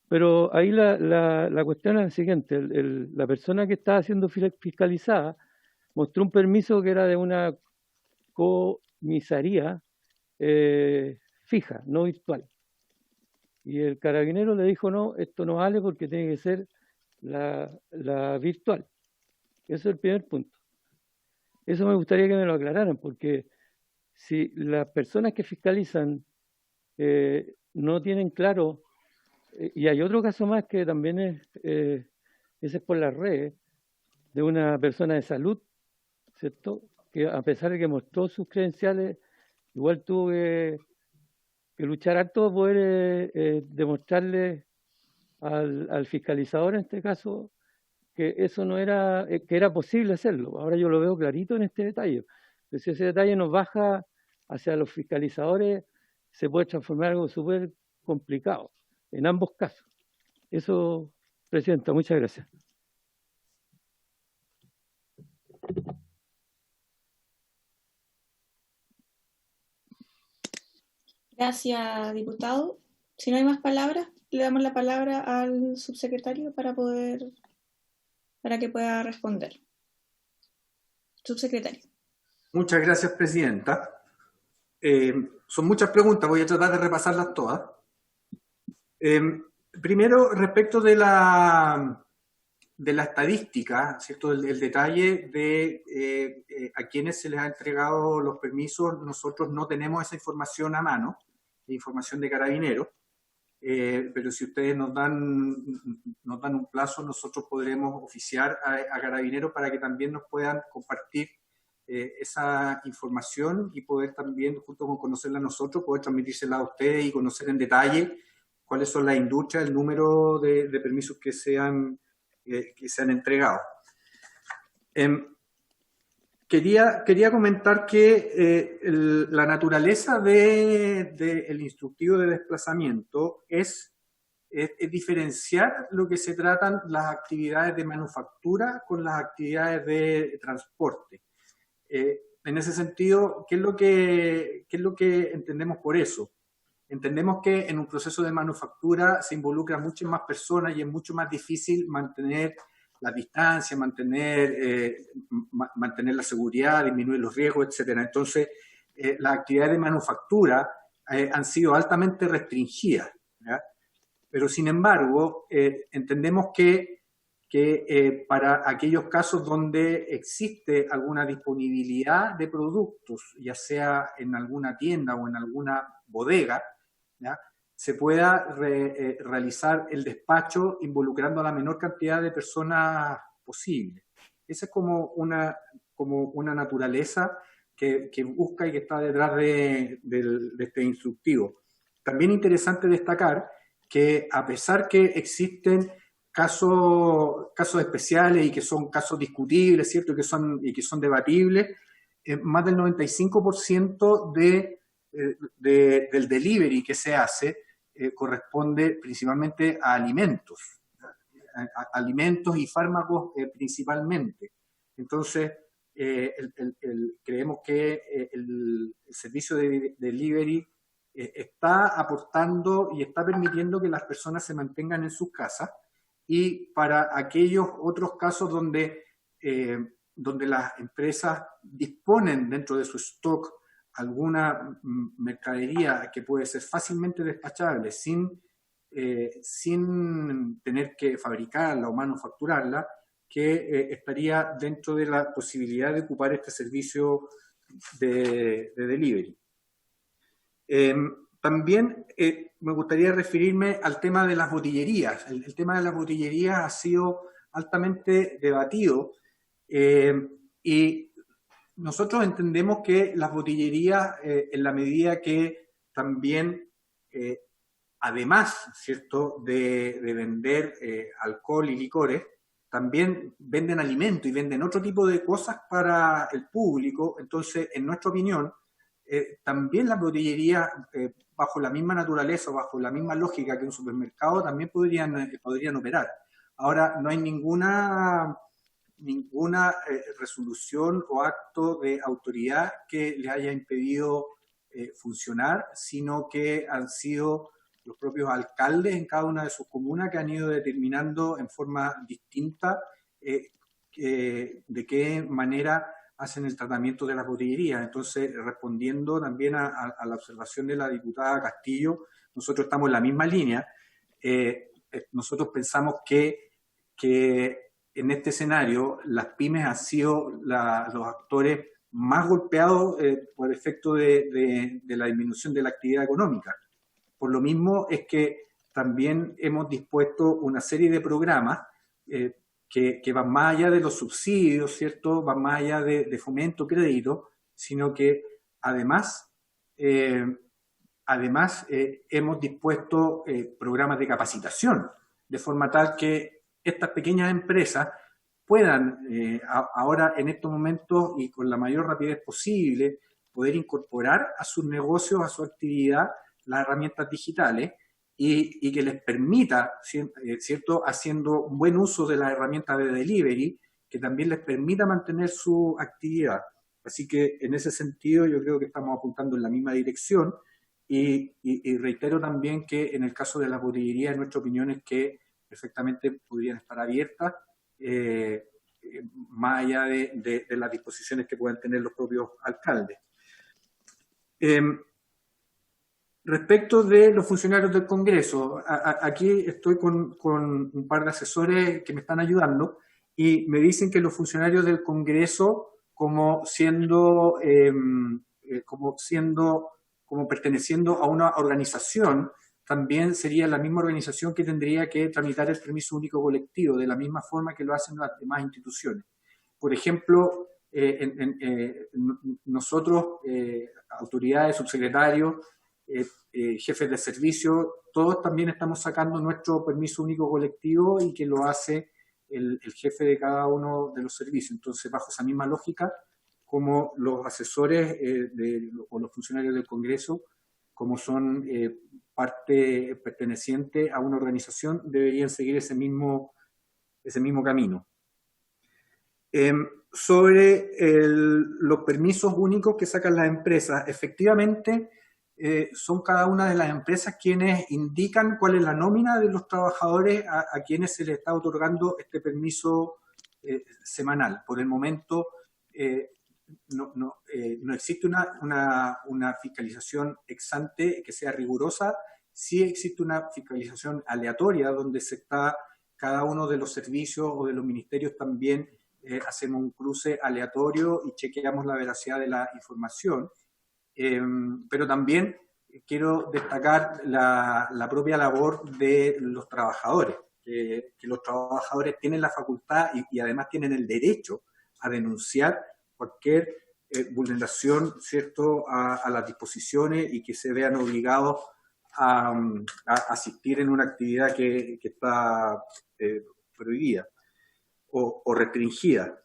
Pero ahí la cuestión es la siguiente. La persona que estaba siendo fiscalizada mostró un permiso que era de una comisaría fija, no virtual. Y el carabinero le dijo, no, esto no vale porque tiene que ser la virtual. Eso es el primer punto. Eso me gustaría que me lo aclararan, porque si las personas que fiscalizan no tienen claro, y hay otro caso más que también ese es por las redes, de una persona de salud, ¿cierto? Que a pesar de que mostró sus credenciales, igual tuvo que luchar harto para poder demostrarle al fiscalizador, en este caso, que eso no era, que era posible hacerlo. Ahora yo lo veo clarito en este detalle. Entonces, si ese detalle nos baja hacia los fiscalizadores, se puede transformar en algo súper complicado, en ambos casos. Eso, Presidenta, muchas gracias. Gracias, diputado. Si no hay más palabras, le damos la palabra al subsecretario para que pueda responder. Subsecretario. Muchas gracias, Presidenta. Son muchas preguntas, voy a tratar de repasarlas todas. Primero, respecto de la estadística, ¿cierto? El detalle de a quienes se les ha entregado los permisos, nosotros no tenemos esa información a mano, información de Carabineros, pero si ustedes nos dan un plazo, nosotros podremos oficiar a Carabineros para que también nos puedan compartir esa información y poder también, junto con conocerla nosotros, poder transmitírsela a ustedes y conocer en detalle cuáles son las industrias, el número de permisos que se han entregado. Quería comentar que la naturaleza del instructivo de desplazamiento es diferenciar lo que se tratan las actividades de manufactura con las actividades de transporte. En ese sentido, ¿qué es lo que entendemos por eso? Entendemos que en un proceso de manufactura se involucran muchas más personas y es mucho más difícil mantener la distancia, mantener la seguridad, disminuir los riesgos, etc. Entonces, las actividades de manufactura han sido altamente restringidas, ¿ya? Pero, sin embargo, entendemos que para aquellos casos donde existe alguna disponibilidad de productos, ya sea en alguna tienda o en alguna bodega, ¿ya?, se pueda realizar el despacho involucrando a la menor cantidad de personas posible. Esa es como una naturaleza que busca y que está detrás de este instructivo. También interesante destacar que a pesar que existen casos especiales y que son casos discutibles, ¿cierto?, y que son debatibles, más del 95% del delivery que se hace corresponde principalmente a alimentos, alimentos y fármacos principalmente. Entonces, creemos que el servicio de delivery está aportando y está permitiendo que las personas se mantengan en sus casas, y para aquellos otros casos donde las empresas disponen dentro de su stock alguna mercadería que puede ser fácilmente despachable sin tener que fabricarla o manufacturarla, que estaría dentro de la posibilidad de ocupar este servicio de delivery. También me gustaría referirme al tema de las botillerías. El tema de las botillerías ha sido altamente debatido y nosotros entendemos que las botillerías, en la medida que también, además, ¿cierto?, de vender alcohol y licores, también venden alimentos y venden otro tipo de cosas para el público. Entonces, en nuestra opinión, también las botillerías, bajo la misma naturaleza o bajo la misma lógica que un supermercado, también podrían operar. Ahora, no hay ninguna resolución o acto de autoridad que les haya impedido funcionar, sino que han sido los propios alcaldes en cada una de sus comunas que han ido determinando en forma distinta de qué manera hacen el tratamiento de las botillerías. Entonces, respondiendo también a la observación de la diputada Castillo, nosotros estamos en la misma línea. Nosotros pensamos que en este escenario las pymes han sido los actores más golpeados por efecto de la disminución de la actividad económica. Por lo mismo es que también hemos dispuesto una serie de programas que van más allá de los subsidios, ¿cierto? Van más allá de fomento, crédito, sino que además hemos dispuesto programas de capacitación, de forma tal que estas pequeñas empresas puedan ahora en estos momentos y con la mayor rapidez posible poder incorporar a sus negocios, a su actividad, las herramientas digitales y que les permita, ¿cierto?, haciendo un buen uso de las herramientas de delivery, que también les permita mantener su actividad. Así que en ese sentido yo creo que estamos apuntando en la misma dirección y reitero también que en el caso de las botillerías, nuestra opinión es que perfectamente podrían estar abiertas, más allá de las disposiciones que puedan tener los propios alcaldes. Respecto de los funcionarios del Congreso, aquí estoy con un par de asesores que me están ayudando y me dicen que los funcionarios del Congreso, como perteneciendo a una organización, también sería la misma organización que tendría que tramitar el permiso único colectivo, de la misma forma que lo hacen las demás instituciones. Por ejemplo, nosotros, autoridades, subsecretarios, jefes de servicio, todos también estamos sacando nuestro permiso único colectivo y que lo hace el jefe de cada uno de los servicios. Entonces, bajo esa misma lógica, como los asesores o los funcionarios del Congreso, como son parte perteneciente a una organización, deberían seguir ese mismo camino. Sobre los permisos únicos que sacan las empresas, efectivamente son cada una de las empresas quienes indican cuál es la nómina de los trabajadores a quienes se les está otorgando este permiso semanal. Por el momento no existe una fiscalización ex ante que sea rigurosa. Sí existe una fiscalización aleatoria donde cada uno de los servicios o de los ministerios también hacemos un cruce aleatorio y chequeamos la veracidad de la información. Pero también quiero destacar la propia labor de los trabajadores, que los trabajadores tienen la facultad y además tienen el derecho a denunciar cualquier vulneración, ¿cierto?, a las disposiciones y que se vean obligados a asistir en una actividad que está prohibida o restringida.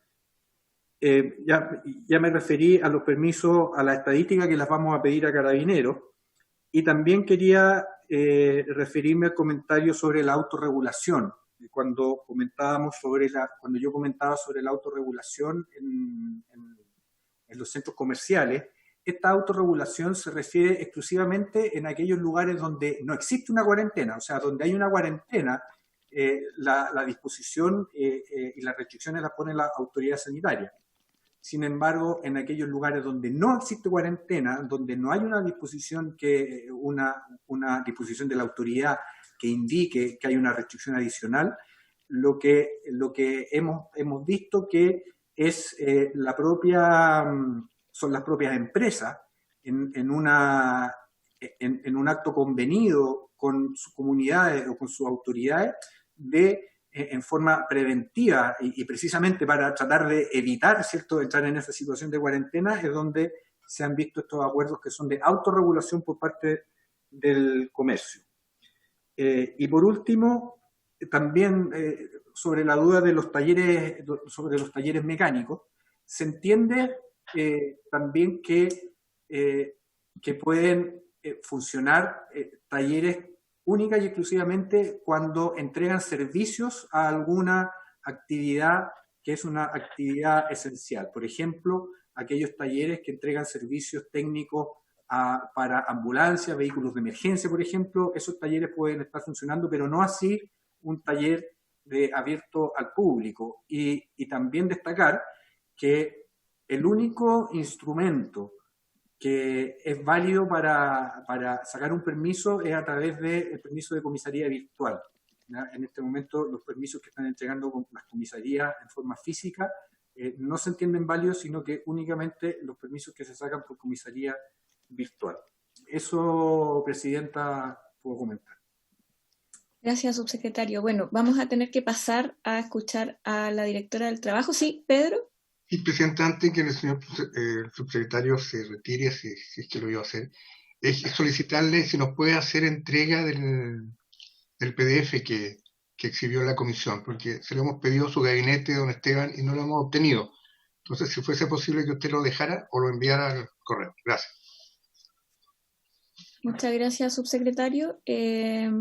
Ya me referí a los permisos, a la estadística que las vamos a pedir a Carabineros, y también quería referirme al comentario sobre la autorregulación. Cuando yo comentaba sobre la autorregulación en los centros comerciales, esta autorregulación se refiere exclusivamente en aquellos lugares donde no existe una cuarentena, o sea, donde hay una cuarentena, la disposición y las restricciones las pone la autoridad sanitaria. Sin embargo, en aquellos lugares donde no existe cuarentena, donde no hay una disposición una disposición de la autoridad que indique que hay una restricción adicional, lo que hemos visto que es son las propias empresas en un acto convenido con sus comunidades o con sus autoridades en forma preventiva y precisamente para tratar de evitar, ¿cierto?, entrar en esa situación de cuarentena, es donde se han visto estos acuerdos que son de autorregulación por parte del comercio. Y por último, también sobre la duda de los talleres mecánicos, se entiende también que pueden funcionar talleres única y exclusivamente cuando entregan servicios a alguna actividad que es una actividad esencial. Por ejemplo, aquellos talleres que entregan servicios técnicos para ambulancias, vehículos de emergencia, por ejemplo, esos talleres pueden estar funcionando, pero no así un taller abierto al público. Y también destacar que El único instrumento que es válido para sacar un permiso es a través del permiso de comisaría virtual. ¿Ya? En este momento los permisos que están entregando las comisarías en forma física no se entienden válidos, sino que únicamente los permisos que se sacan por comisaría virtual. Eso, Presidenta, puedo comentar. Gracias, subsecretario. Bueno, vamos a tener que pasar a escuchar a la directora del trabajo. Sí, Pedro. Y, Presidenta, antes que el señor subsecretario se retire, si es que lo iba a hacer, es solicitarle si nos puede hacer entrega del PDF que exhibió la comisión, porque se lo hemos pedido a su gabinete, don Esteban, y no lo hemos obtenido. Entonces, si fuese posible que usted lo dejara o lo enviara al correo. Gracias. Muchas gracias, subsecretario.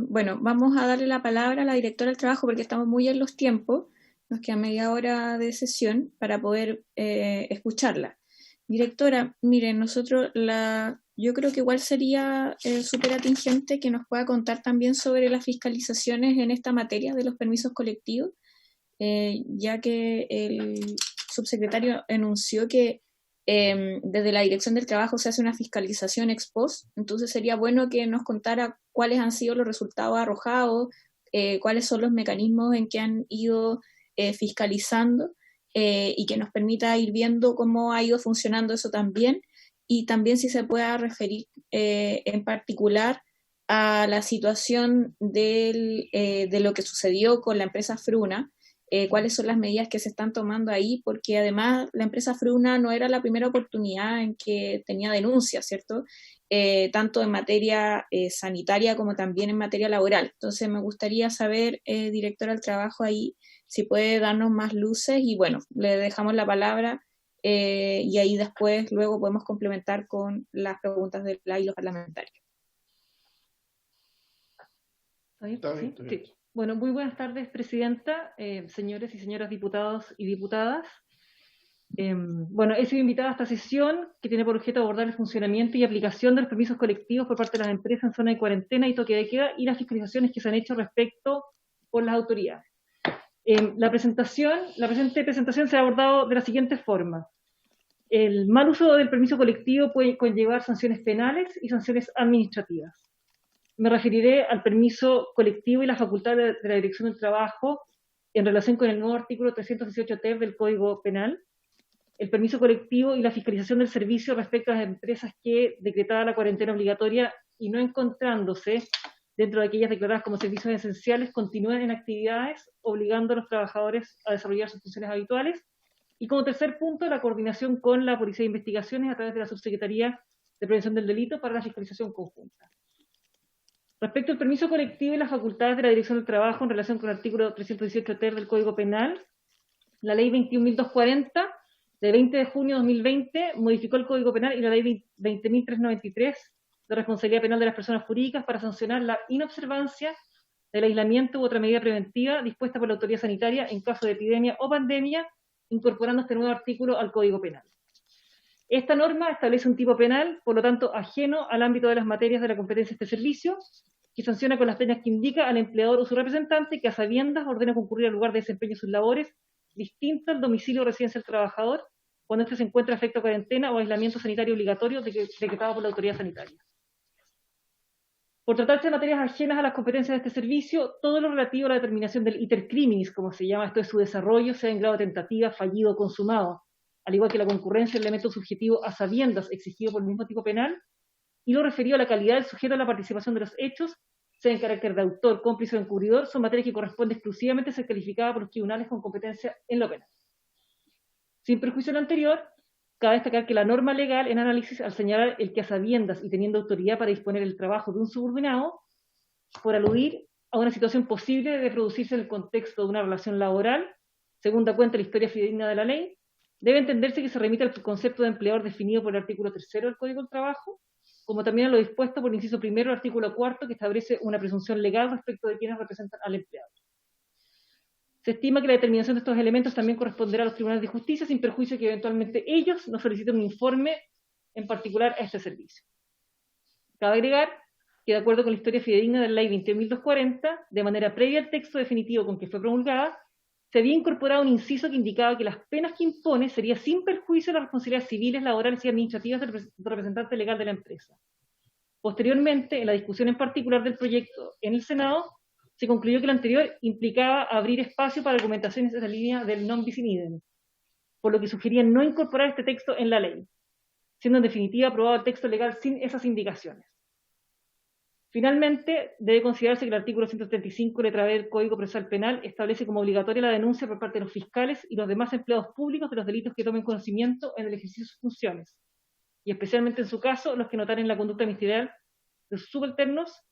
Bueno, vamos a darle la palabra a la directora del trabajo porque estamos muy en los tiempos. Nos queda media hora de sesión para poder escucharla. Directora, miren, yo creo que igual sería súper atingente que nos pueda contar también sobre las fiscalizaciones en esta materia de los permisos colectivos, ya que el subsecretario enunció que desde la Dirección del Trabajo se hace una fiscalización ex post, entonces sería bueno que nos contara cuáles han sido los resultados arrojados, cuáles son los mecanismos en que han ido fiscalizando y que nos permita ir viendo cómo ha ido funcionando eso también, y también si se pueda referir en particular a la situación de lo que sucedió con la empresa Fruna, cuáles son las medidas que se están tomando ahí, porque además la empresa Fruna no era la primera oportunidad en que tenía denuncias, ¿cierto? Tanto en materia sanitaria como también en materia laboral. Entonces me gustaría saber, directora del trabajo, ahí si puede darnos más luces, y bueno, le dejamos la palabra y ahí después luego podemos complementar con las preguntas de los parlamentarios. ¿Está bien? Sí. Bueno, muy buenas tardes, Presidenta, señores y señoras diputados y diputadas. Bueno, he sido invitada a esta sesión que tiene por objeto abordar el funcionamiento y aplicación de los permisos colectivos por parte de las empresas en zona de cuarentena y toque de queda y las fiscalizaciones que se han hecho respecto por las autoridades. La presente presentación se ha abordado de la siguiente forma. El mal uso del permiso colectivo puede conllevar sanciones penales y sanciones administrativas. Me referiré al permiso colectivo y la facultad de la Dirección del Trabajo en relación con el nuevo artículo 318 ter del Código Penal, el permiso colectivo y la fiscalización del servicio respecto a las empresas que, decretada la cuarentena obligatoria y no encontrándose dentro de aquellas declaradas como servicios esenciales, continúen en actividades obligando a los trabajadores a desarrollar sus funciones habituales. Y como tercer punto, la coordinación con la Policía de Investigaciones a través de la Subsecretaría de Prevención del Delito para la fiscalización conjunta. Respecto al permiso colectivo y las facultades de la Dirección del Trabajo en relación con el artículo 318 ter del Código Penal, la Ley 21.240 de 20 de junio de 2020 modificó el Código Penal y la Ley 20.393 de responsabilidad penal de las personas jurídicas para sancionar la inobservancia del aislamiento u otra medida preventiva dispuesta por la autoridad sanitaria en caso de epidemia o pandemia, incorporando este nuevo artículo al Código Penal. Esta norma establece un tipo penal, por lo tanto, ajeno al ámbito de las materias de la competencia de este servicio, que sanciona con las penas que indica al empleador o su representante que a sabiendas ordena concurrir al lugar de desempeño de sus labores distinto al domicilio o residencia del trabajador cuando éste se encuentra afecto a cuarentena o aislamiento sanitario obligatorio decretado por la autoridad sanitaria. Por tratarse de materias ajenas a las competencias de este servicio, todo lo relativo a la determinación del iter criminis, como se llama, esto es su desarrollo, sea en grado de tentativa, fallido o consumado, al igual que la concurrencia del elemento subjetivo a sabiendas exigido por el mismo tipo penal, y lo referido a la calidad del sujeto a la participación de los hechos, sea en carácter de autor, cómplice o encubridor, son materias que corresponde exclusivamente a ser calificadas por los tribunales con competencia en lo penal. Sin perjuicio de lo anterior, cabe destacar que la norma legal en análisis, al señalar el que a sabiendas y teniendo autoridad para disponer el trabajo de un subordinado, por aludir a una situación posible de producirse en el contexto de una relación laboral, según da cuenta la historia fidedigna de la ley, debe entenderse que se remite al concepto de empleador definido por el artículo 3 del Código del Trabajo, como también a lo dispuesto por el inciso 1 del artículo 4, que establece una presunción legal respecto de quienes representan al empleador. Se estima que la determinación de estos elementos también corresponderá a los tribunales de justicia, sin perjuicio que eventualmente ellos nos soliciten un informe en particular a este servicio. Cabe agregar que, de acuerdo con la historia fidedigna de la Ley 20.240, de manera previa al texto definitivo con que fue promulgada, se había incorporado un inciso que indicaba que las penas que impone sería sin perjuicio de las responsabilidades civiles, laborales y administrativas del representante legal de la empresa. Posteriormente, en la discusión en particular del proyecto en el Senado, se concluyó que lo anterior implicaba abrir espacio para argumentaciones en la línea del non bis in idem, por lo que sugerían no incorporar este texto en la ley, siendo en definitiva aprobado el texto legal sin esas indicaciones. Finalmente, debe considerarse que el artículo 135, letra B del Código Procesal Penal, establece como obligatoria la denuncia por parte de los fiscales y los demás empleados públicos de los delitos que tomen conocimiento en el ejercicio de sus funciones, y especialmente en su caso, los que notaren la conducta ministerial de sus subalternos,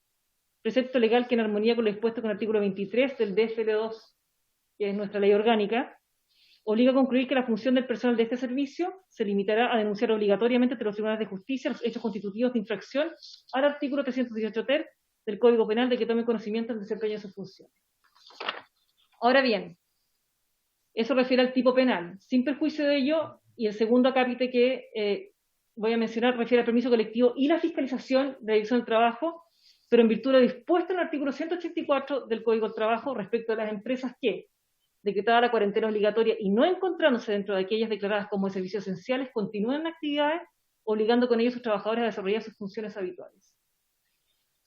precepto legal que en armonía con lo dispuesto con el artículo 23 del DFL2, que es nuestra ley orgánica, obliga a concluir que la función del personal de este servicio se limitará a denunciar obligatoriamente ante los tribunales de justicia los hechos constitutivos de infracción al artículo 318 ter del Código Penal de que tomen conocimiento del desempeño de sus funciones. Ahora bien, eso refiere al tipo penal. Sin perjuicio de ello, y el segundo acápite que voy a mencionar refiere al permiso colectivo y la fiscalización de la Dirección del Trabajo, pero en virtud de lo dispuesto en el artículo 184 del Código del Trabajo respecto a las empresas que, decretada la cuarentena obligatoria y no encontrándose dentro de aquellas declaradas como de servicios esenciales, continúan en actividades, obligando con ello a sus trabajadores a desarrollar sus funciones habituales.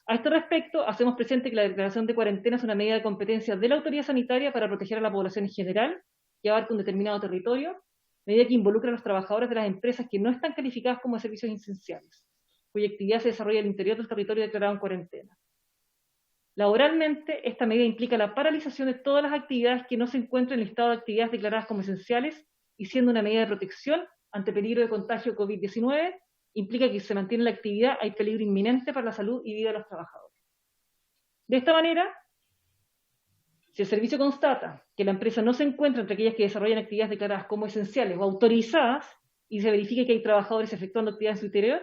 A este respecto, hacemos presente que la declaración de cuarentena es una medida de competencia de la autoridad sanitaria para proteger a la población en general, que abarca un determinado territorio, medida que involucra a los trabajadores de las empresas que no están calificadas como de servicios esenciales, cuya actividad se desarrolla al interior del territorio declarado en cuarentena. Laboralmente, esta medida implica la paralización de todas las actividades que no se encuentran en el listado de actividades declaradas como esenciales, y siendo una medida de protección ante peligro de contagio COVID-19, implica que si se mantiene la actividad hay peligro inminente para la salud y vida de los trabajadores. De esta manera, si el servicio constata que la empresa no se encuentra entre aquellas que desarrollan actividades declaradas como esenciales o autorizadas, y se verifique que hay trabajadores efectuando actividades en su interior,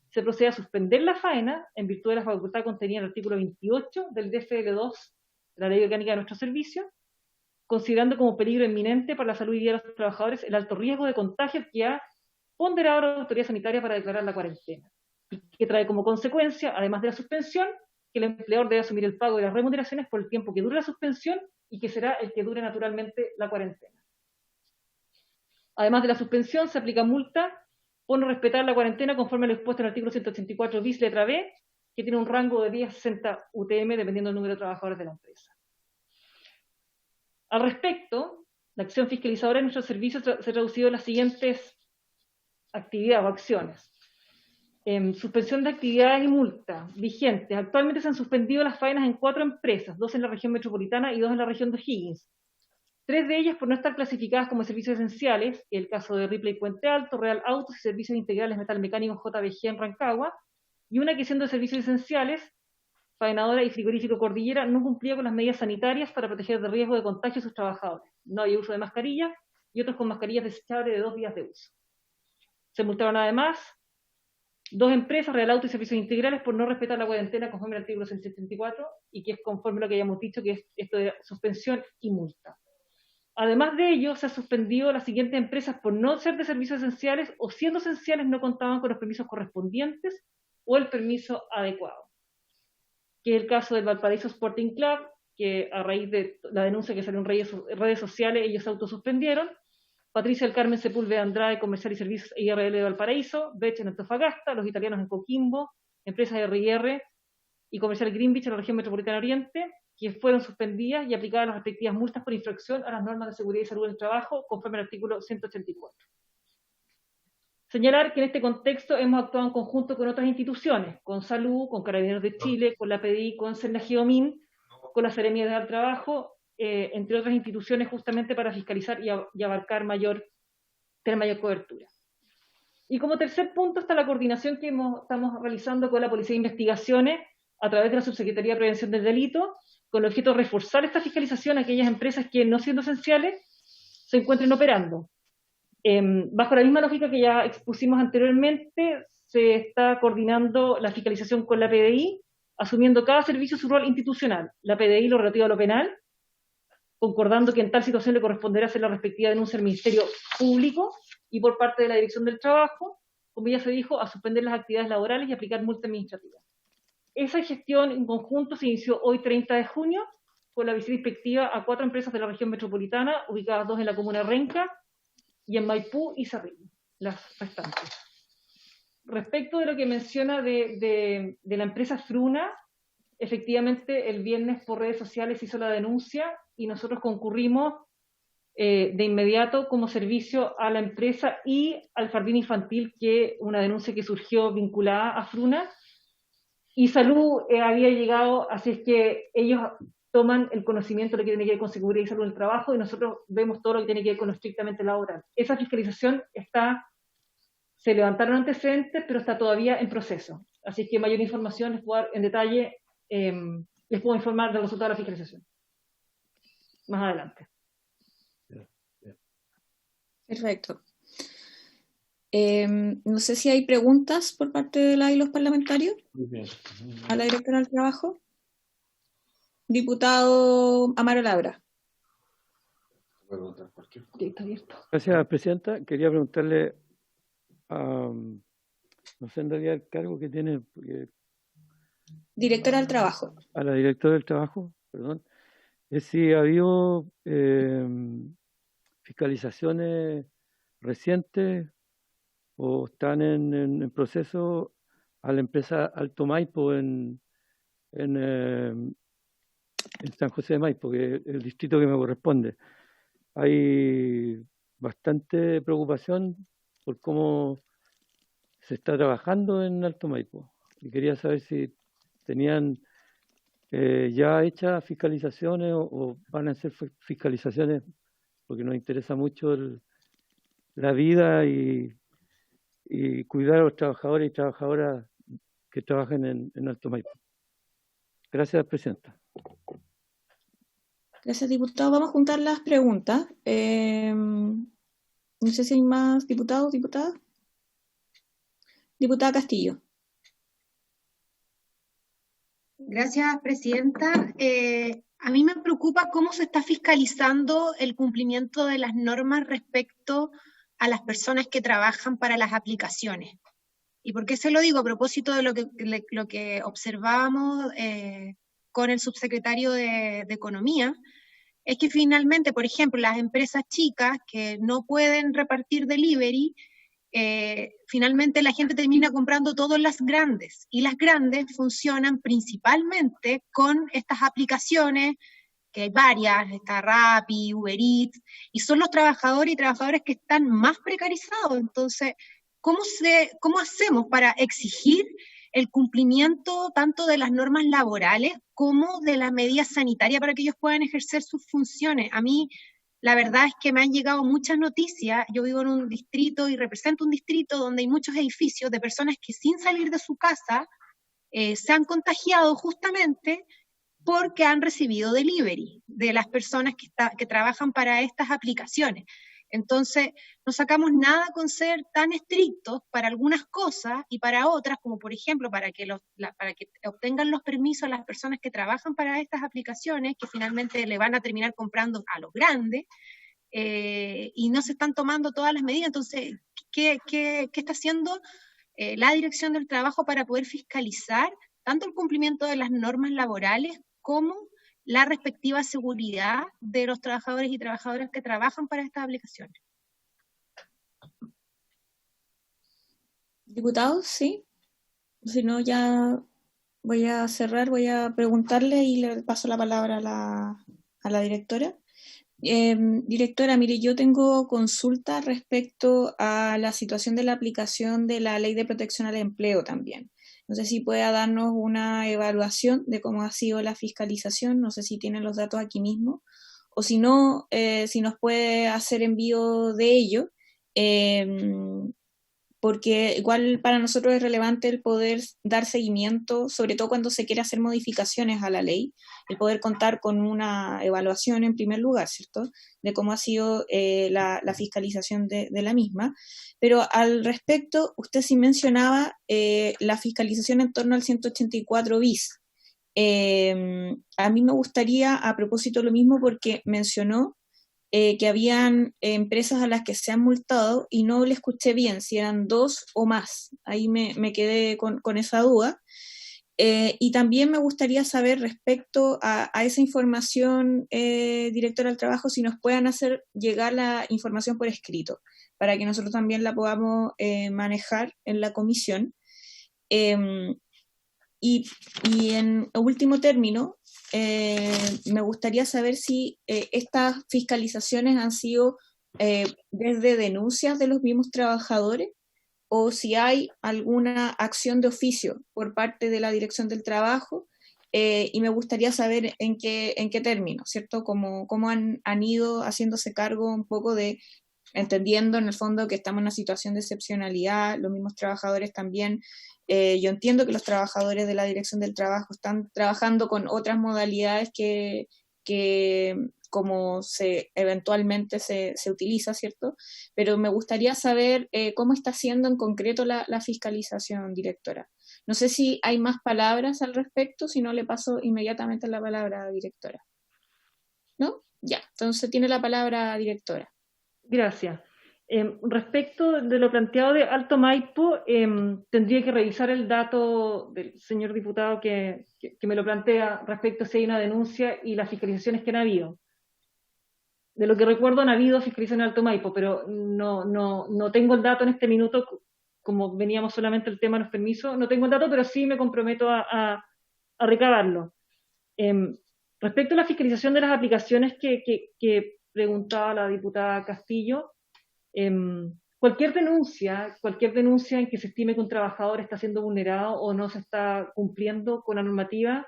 se procede a suspender la faena en virtud de la facultad contenida en el artículo 28 del DFL2, la ley orgánica de nuestro servicio, considerando como peligro inminente para la salud y vida de los trabajadores el alto riesgo de contagio que ha ponderado la autoridad sanitaria para declarar la cuarentena, y que trae como consecuencia, además de la suspensión, que el empleador debe asumir el pago de las remuneraciones por el tiempo que dure la suspensión y que será el que dure naturalmente la cuarentena. Además de la suspensión, se aplica multa por no respetar la cuarentena conforme a lo expuesto en el artículo 184 bis letra B, que tiene un rango de 10 a 60 UTM dependiendo del número de trabajadores de la empresa. Al respecto, la acción fiscalizadora en nuestros servicios se ha traducido en las siguientes actividades o acciones. Suspensión de actividades y multa vigentes. Actualmente se han suspendido las faenas en 4 empresas, 2 en la región metropolitana y 2 en la región de O'Higgins. 3 de ellas por no estar clasificadas como servicios esenciales, el caso de Ripley Puente Alto, Real Autos y Servicios Integrales Metalmecánicos JBG en Rancagua, y una que siendo de servicios esenciales, faenadora y frigorífico Cordillera, no cumplía con las medidas sanitarias para proteger de riesgo de contagio a sus trabajadores. No había uso de mascarilla y otros con mascarillas desechables de 2 días de uso. Se multaron además 2 empresas, Real Auto y Servicios Integrales, por no respetar la cuarentena conforme al artículo 174, y que es conforme a lo que hayamos dicho, que es esto de suspensión y multa. Además de ello, se ha suspendido las siguientes empresas por no ser de servicios esenciales o siendo esenciales no contaban con los permisos correspondientes o el permiso adecuado. Que es el caso del Valparaíso Sporting Club, que a raíz de la denuncia que salió en redes sociales, ellos se autosuspendieron. Patricia del Carmen Sepúlveda Andrade, Comercial y Servicios IRL de Valparaíso, Bech en Antofagasta, Los Italianos en Coquimbo, Empresas RIR y Comercial Greenwich en la región metropolitana oriente, que fueron suspendidas y aplicadas las respectivas multas por infracción a las normas de seguridad y salud en el trabajo, conforme al artículo 184. Señalar que en este contexto hemos actuado en conjunto con otras instituciones, con Salud, con Carabineros de Chile, con la PDI, con Cernageomin, con la Seremía del Trabajo, entre otras instituciones, justamente para fiscalizar y abarcar tener mayor cobertura. Y como tercer punto está la coordinación que estamos realizando con la Policía de Investigaciones a través de la Subsecretaría de Prevención del Delito, con el objeto de reforzar esta fiscalización a aquellas empresas que, no siendo esenciales, se encuentren operando. Bajo la misma lógica que ya expusimos anteriormente, se está coordinando la fiscalización con la PDI, asumiendo cada servicio su rol institucional. La PDI lo relativo a lo penal, concordando que en tal situación le corresponderá hacer la respectiva denuncia al Ministerio Público, y por parte de la Dirección del Trabajo, como ya se dijo, a suspender las actividades laborales y aplicar multa administrativa. Esa gestión en conjunto se inició hoy 30 de junio con la visita inspectiva a 4 empresas de la región metropolitana, ubicadas 2 en la comuna de Renca y en Maipú y Cerrillo, las restantes. Respecto de lo que menciona de la empresa Fruna, efectivamente el viernes por redes sociales hizo la denuncia y nosotros concurrimos de inmediato como servicio a la empresa y al jardín infantil, que una denuncia que surgió vinculada a Fruna, y Salud había llegado, así es que ellos toman el conocimiento de lo que tiene que ver con seguridad y salud en el trabajo, y nosotros vemos todo lo que tiene que ver con lo estrictamente laboral. Esa fiscalización se levantaron antecedentes, pero está todavía en proceso. Así que mayor información les puedo dar en detalle, les puedo informar del resultado de la fiscalización más adelante. Perfecto. No sé si hay preguntas por parte de los parlamentarios. Muy bien. A la directora del trabajo. Diputado Amaro Labra. Gracias, Presidenta. Quería preguntarle no sé en realidad el cargo que tiene. Directora del trabajo. A la directora del trabajo, perdón. Es si ha habido fiscalizaciones recientes o están en proceso a la empresa Alto Maipo en San José de Maipo, que es el distrito que me corresponde. Hay bastante preocupación por cómo se está trabajando en Alto Maipo. Y quería saber si tenían ya hechas fiscalizaciones o van a hacer fiscalizaciones, porque nos interesa mucho la vida y cuidar a los trabajadores y trabajadoras que trabajan en Alto Maipo. Gracias, Presidenta. Gracias, diputado. Vamos a juntar las preguntas. No sé si hay más diputados, diputadas. Diputada Castillo. Gracias, Presidenta. A mí me preocupa cómo se está fiscalizando el cumplimiento de las normas respecto a las personas que trabajan para las aplicaciones. ¿Y por qué se lo digo? A propósito de lo que observábamos con el subsecretario de Economía, es que finalmente, por ejemplo, las empresas chicas que no pueden repartir delivery, finalmente la gente termina comprando todas las grandes, y las grandes funcionan principalmente con estas aplicaciones, que hay varias, está Rappi, Uber Eats, y son los trabajadores y trabajadoras que están más precarizados. Entonces, ¿cómo hacemos para exigir el cumplimiento tanto de las normas laborales como de las medidas sanitarias para que ellos puedan ejercer sus funciones? A mí, la verdad es que me han llegado muchas noticias. Yo vivo en un distrito y represento un distrito donde hay muchos edificios de personas que sin salir de su casa se han contagiado justamente porque han recibido delivery de las personas que trabajan para estas aplicaciones. Entonces, no sacamos nada con ser tan estrictos para algunas cosas y para otras, como por ejemplo para que obtengan los permisos a las personas que trabajan para estas aplicaciones, que finalmente le van a terminar comprando a los grandes, y no se están tomando todas las medidas. Entonces, ¿qué está haciendo la Dirección del Trabajo para poder fiscalizar tanto el cumplimiento de las normas laborales como la respectiva seguridad de los trabajadores y trabajadoras que trabajan para estas aplicaciones? Diputados, sí. Si no, ya voy a cerrar, voy a preguntarle y le paso la palabra a la directora. Directora, mire, yo tengo consulta respecto a la situación de la aplicación de la Ley de Protección al Empleo también. No sé si pueda darnos una evaluación de cómo ha sido la fiscalización, no sé si tienen los datos aquí mismo, o si no, si nos puede hacer envío de ello, porque igual para nosotros es relevante el poder dar seguimiento, sobre todo cuando se quiere hacer modificaciones a la ley, el poder contar con una evaluación en primer lugar, ¿cierto?, de cómo ha sido la fiscalización de la misma. Pero al respecto, usted sí mencionaba la fiscalización en torno al 184 bis. A mí me gustaría, a propósito lo mismo, porque mencionó que habían empresas a las que se han multado y no le escuché bien si eran 2 o más. Ahí me quedé con esa duda. Y también me gustaría saber respecto a esa información, directora del trabajo, si nos puedan hacer llegar la información por escrito, para que nosotros también la podamos manejar en la comisión. Y en último término, me gustaría saber si estas fiscalizaciones han sido desde denuncias de los mismos trabajadores, o si hay alguna acción de oficio por parte de la Dirección del Trabajo, y me gustaría saber en qué término, ¿cierto? Cómo han ido haciéndose cargo un poco de, entendiendo en el fondo que estamos en una situación de excepcionalidad, los mismos trabajadores también. Yo entiendo que los trabajadores de la Dirección del Trabajo están trabajando con otras modalidades que como eventualmente se utiliza, ¿cierto? Pero me gustaría saber cómo está siendo en concreto la fiscalización, directora. No sé si hay más palabras al respecto, si no le paso inmediatamente la palabra, directora. ¿No? Ya, entonces tiene la palabra, directora. Gracias. Respecto de lo planteado de Alto Maipo, tendría que revisar el dato del señor diputado que me lo plantea respecto a si hay una denuncia y las fiscalizaciones que han habido. De lo que recuerdo han habido fiscalizaciones en Alto Maipo, pero no tengo el dato en este minuto, como veníamos solamente el tema de los permisos, no tengo el dato, pero sí me comprometo a recabarlo. Respecto a la fiscalización de las aplicaciones que preguntaba la diputada Castillo, cualquier denuncia en que se estime que un trabajador está siendo vulnerado o no se está cumpliendo con la normativa,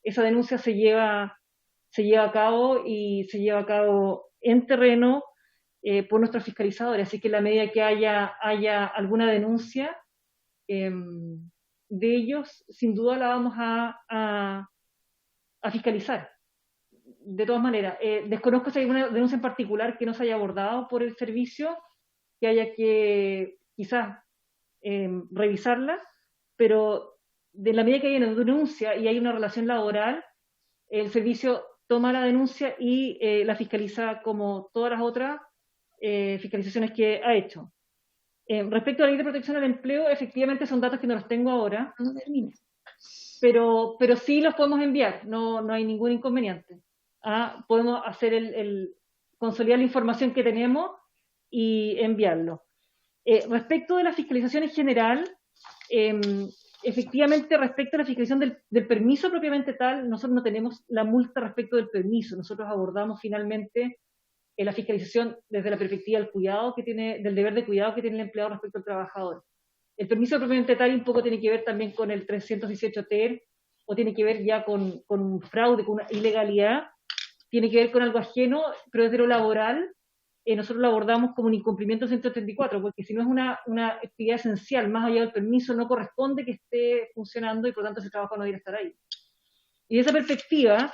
esa denuncia se lleva a cabo y se lleva a cabo en terreno por nuestros fiscalizadores. Así que en la medida que haya alguna denuncia de ellos, sin duda la vamos a fiscalizar. De todas maneras, desconozco si hay alguna denuncia en particular que no se haya abordado por el servicio, que haya que quizás revisarla, pero de la medida que haya una denuncia y hay una relación laboral, el servicio toma la denuncia y la fiscaliza como todas las otras fiscalizaciones que ha hecho. Respecto a la ley de protección al empleo, efectivamente son datos que no los tengo ahora, pero sí los podemos enviar, no hay ningún inconveniente. Podemos hacer consolidar la información que tenemos y enviarlo. Respecto de la fiscalización en general, efectivamente, respecto a la fiscalización del permiso propiamente tal, nosotros no tenemos la multa respecto del permiso. Nosotros abordamos finalmente la fiscalización desde la perspectiva del deber de cuidado que tiene el empleado respecto al trabajador. El permiso propiamente tal un poco tiene que ver también con el 318 TER, o tiene que ver ya con un fraude, con una ilegalidad, tiene que ver con algo ajeno, pero desde lo laboral, nosotros lo abordamos como un incumplimiento 134, porque si no es una actividad esencial, más allá del permiso, no corresponde que esté funcionando y por lo tanto ese trabajo no debería estar ahí. Y de esa perspectiva,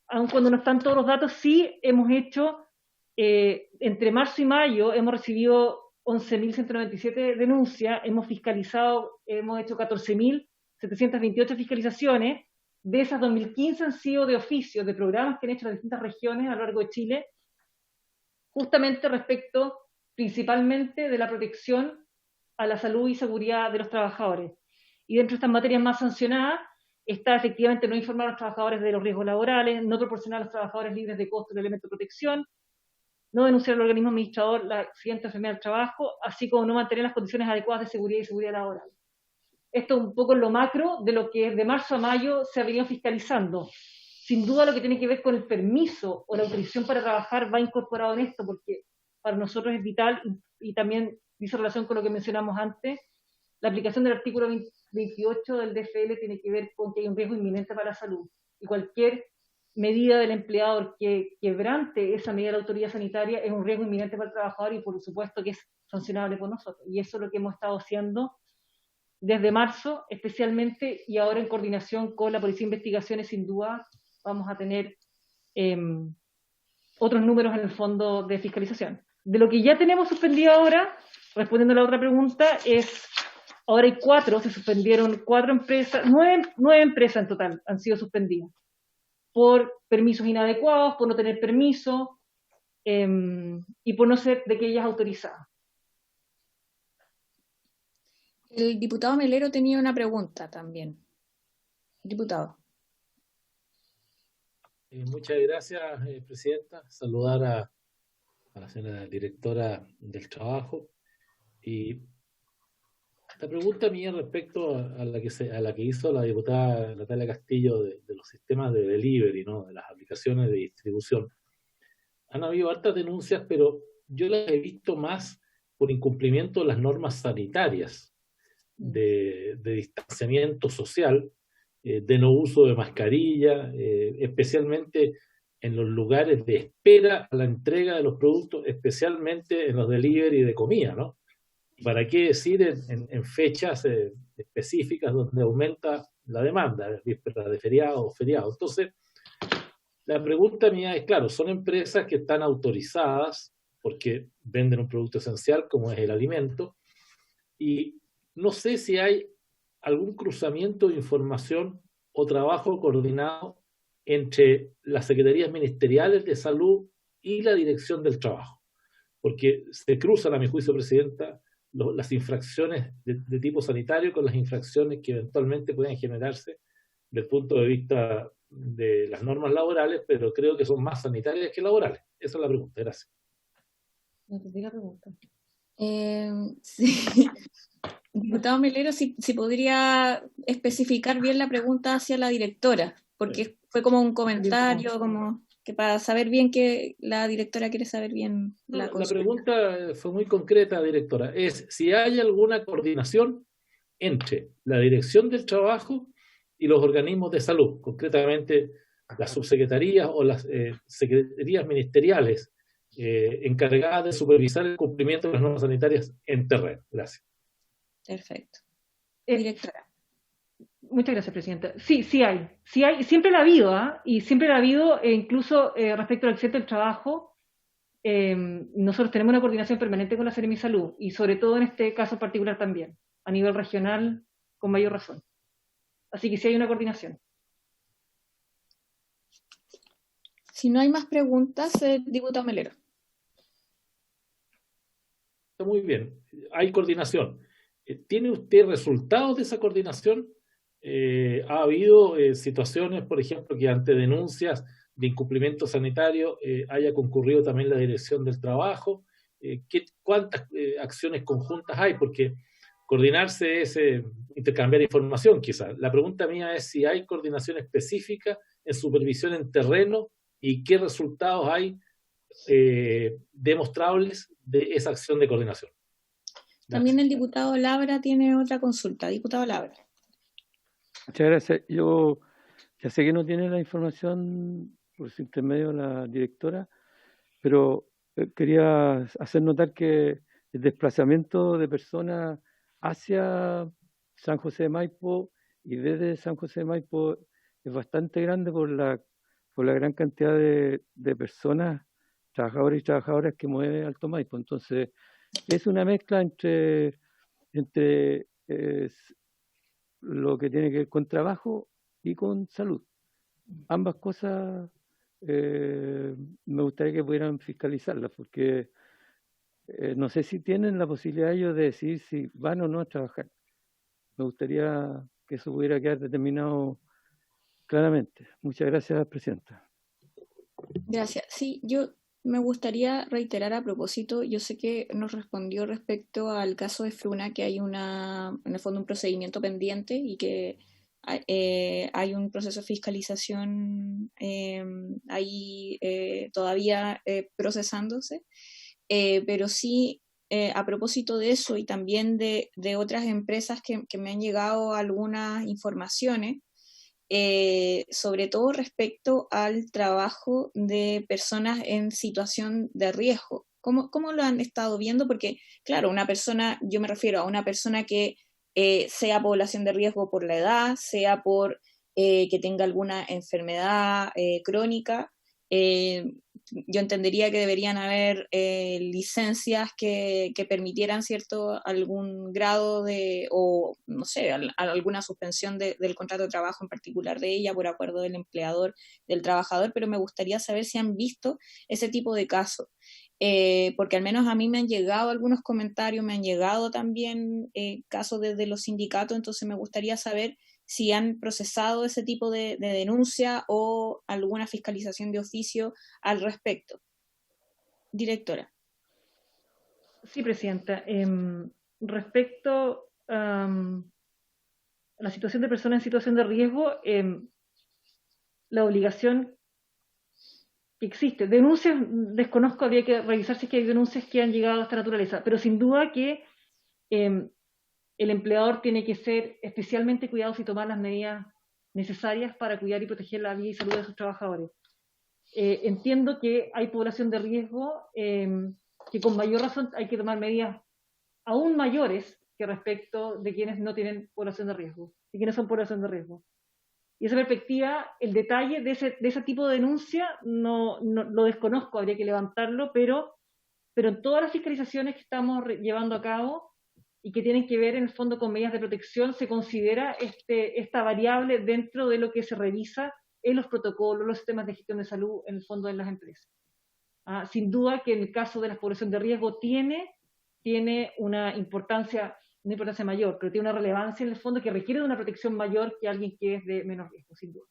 aun cuando no están todos los datos, sí hemos hecho, entre marzo y mayo, hemos recibido 11.197 denuncias, hemos fiscalizado, hemos hecho 14.728 fiscalizaciones, de esas 2015 han sido de oficio, de programas que han hecho las distintas regiones a lo largo de Chile, justamente respecto principalmente de la protección a la salud y seguridad de los trabajadores. Y dentro de estas materias más sancionadas está efectivamente no informar a los trabajadores de los riesgos laborales, no proporcionar a los trabajadores libres de costo el elemento de protección, no denunciar al organismo administrador la accidente o enfermedad del trabajo, así como no mantener las condiciones adecuadas de seguridad y seguridad laboral. Esto es un poco en lo macro de lo que de marzo a mayo se ha venido fiscalizando. Sin duda lo que tiene que ver con el permiso o la autorización para trabajar va incorporado en esto, porque para nosotros es vital y también dice relación con lo que mencionamos antes. La aplicación del artículo 28 del DFL tiene que ver con que hay un riesgo inminente para la salud. Y cualquier medida del empleador que quebrante esa medida de la autoridad sanitaria es un riesgo inminente para el trabajador y por supuesto que es sancionable por nosotros. Y eso es lo que hemos estado haciendo desde marzo especialmente, y ahora en coordinación con la Policía de Investigaciones, sin duda vamos a tener otros números en el fondo de fiscalización. De lo que ya tenemos suspendido ahora, respondiendo a la otra pregunta, ahora hay se suspendieron 4 empresas, 9 empresas en total han sido suspendidas por permisos inadecuados, por no tener permiso y por no ser de aquellas autorizadas. El diputado Melero tenía una pregunta también. Diputado. Muchas gracias, Presidenta. Saludar a la señora directora del Trabajo. Y la pregunta mía respecto a la que hizo la diputada Natalia Castillo de los sistemas de delivery, ¿no? De las aplicaciones de distribución. Han habido hartas denuncias, pero yo las he visto más por incumplimiento de las normas sanitarias, de distanciamiento social, de no uso de mascarilla, especialmente en los lugares de espera a la entrega de los productos, especialmente en los delivery de comida, ¿no? ¿Para qué decir en fechas específicas donde aumenta la demanda, vísperas de feriado o feriado? Entonces, la pregunta mía es, claro, son empresas que están autorizadas porque venden un producto esencial como es el alimento, y no sé si hay algún cruzamiento de información o trabajo coordinado entre las secretarías ministeriales de salud y la dirección del trabajo, porque se cruzan, a mi juicio, Presidenta, las infracciones de tipo sanitario con las infracciones que eventualmente pueden generarse desde el punto de vista de las normas laborales, pero creo que son más sanitarias que laborales. Esa es la pregunta. Gracias. No entendí la pregunta. Sí. Diputado Melero, si podría especificar bien la pregunta hacia la directora, porque fue como un comentario, como que para saber bien que la directora quiere saber bien la consulta. La pregunta fue muy concreta, directora. Es si hay alguna coordinación entre la dirección del trabajo y los organismos de salud, concretamente las subsecretarías o las secretarías ministeriales encargadas de supervisar el cumplimiento de las normas sanitarias en terreno. Gracias. Perfecto. Directora. Muchas gracias, Presidenta. Sí hay, siempre la ha habido, y siempre la ha habido, incluso respecto al acceso al trabajo, nosotros tenemos una coordinación permanente con la Seremi Salud, y sobre todo en este caso particular también, a nivel regional, con mayor razón. Así que sí hay una coordinación. Si no hay más preguntas, diputado Melero. Está muy bien. Hay coordinación. ¿Tiene usted resultados de esa coordinación? ¿Ha habido situaciones, por ejemplo, que ante denuncias de incumplimiento sanitario haya concurrido también la Dirección del Trabajo? ¿Cuántas acciones conjuntas hay? Porque coordinarse es intercambiar información, quizás. La pregunta mía es si hay coordinación específica en supervisión en terreno y qué resultados hay demostrables de esa acción de coordinación. También el diputado Labra tiene otra consulta. Diputado Labra. Muchas gracias. Yo ya sé que no tiene la información por su intermedio la directora, pero quería hacer notar que el desplazamiento de personas hacia San José de Maipo y desde San José de Maipo es bastante grande por la gran cantidad de personas, trabajadores y trabajadoras que mueve Alto Maipo. Entonces, es una mezcla entre lo que tiene que ver con trabajo y con salud. Ambas cosas me gustaría que pudieran fiscalizarlas, porque no sé si tienen la posibilidad ellos de decidir si van o no a trabajar. Me gustaría que eso pudiera quedar determinado claramente. Muchas gracias, Presidenta. Gracias. Sí, yo me gustaría reiterar a propósito, yo sé que nos respondió respecto al caso de Fruna, que hay en el fondo un procedimiento pendiente y que hay un proceso de fiscalización ahí todavía procesándose, pero sí, a propósito de eso y también de otras empresas que me han llegado algunas informaciones, sobre todo respecto al trabajo de personas en situación de riesgo. ¿Cómo lo han estado viendo? Porque, claro, una persona, yo me refiero a una persona que sea población de riesgo por la edad, sea por que tenga alguna enfermedad crónica. Yo entendería que deberían haber licencias que permitieran, ¿cierto?, algún grado o no sé, alguna suspensión del contrato de trabajo en particular de ella por acuerdo del empleador, del trabajador, pero me gustaría saber si han visto ese tipo de casos. Porque al menos a mí me han llegado algunos comentarios, me han llegado también casos desde los sindicatos, entonces me gustaría saber si han procesado ese tipo de denuncia o alguna fiscalización de oficio al respecto. Directora. Sí, Presidenta. Respecto a la situación de personas en situación de riesgo, la obligación que existe. Denuncias, desconozco, habría que revisar si es que hay denuncias que han llegado a esta naturaleza, pero sin duda que el empleador tiene que ser especialmente cuidadoso y tomar las medidas necesarias para cuidar y proteger la vida y salud de sus trabajadores. Entiendo que hay población de riesgo, que con mayor razón hay que tomar medidas aún mayores que respecto de quienes no tienen población de riesgo, de quienes son población de riesgo. Y esa perspectiva, el detalle de ese tipo de denuncia, no lo desconozco, habría que levantarlo, pero en todas las fiscalizaciones que estamos llevando a cabo y que tienen que ver en el fondo con medidas de protección, se considera esta variable dentro de lo que se revisa en los protocolos, los sistemas de gestión de salud, en el fondo de las empresas. Sin duda que en el caso de la población de riesgo tiene una importancia mayor, pero tiene una relevancia en el fondo que requiere de una protección mayor que alguien que es de menos riesgo, sin duda.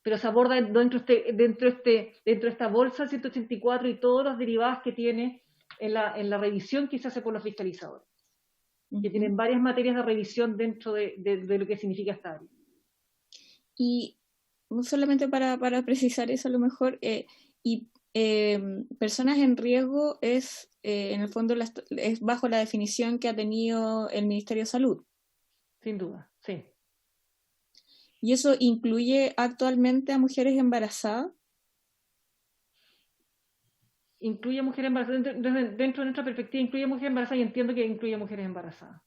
Pero se aborda dentro de esta bolsa 184 y todos los derivados que tiene en la revisión que se hace por los fiscalizadores, que tienen varias materias de revisión dentro de lo que significa esta área. Y solamente para precisar eso a lo mejor, personas en riesgo es, en el fondo, es bajo la definición que ha tenido el Ministerio de Salud. Sin duda, sí. ¿Y eso incluye actualmente a mujeres embarazadas? Incluye a mujeres embarazadas, dentro de nuestra perspectiva incluye a mujeres embarazadas y entiendo que incluye a mujeres embarazadas.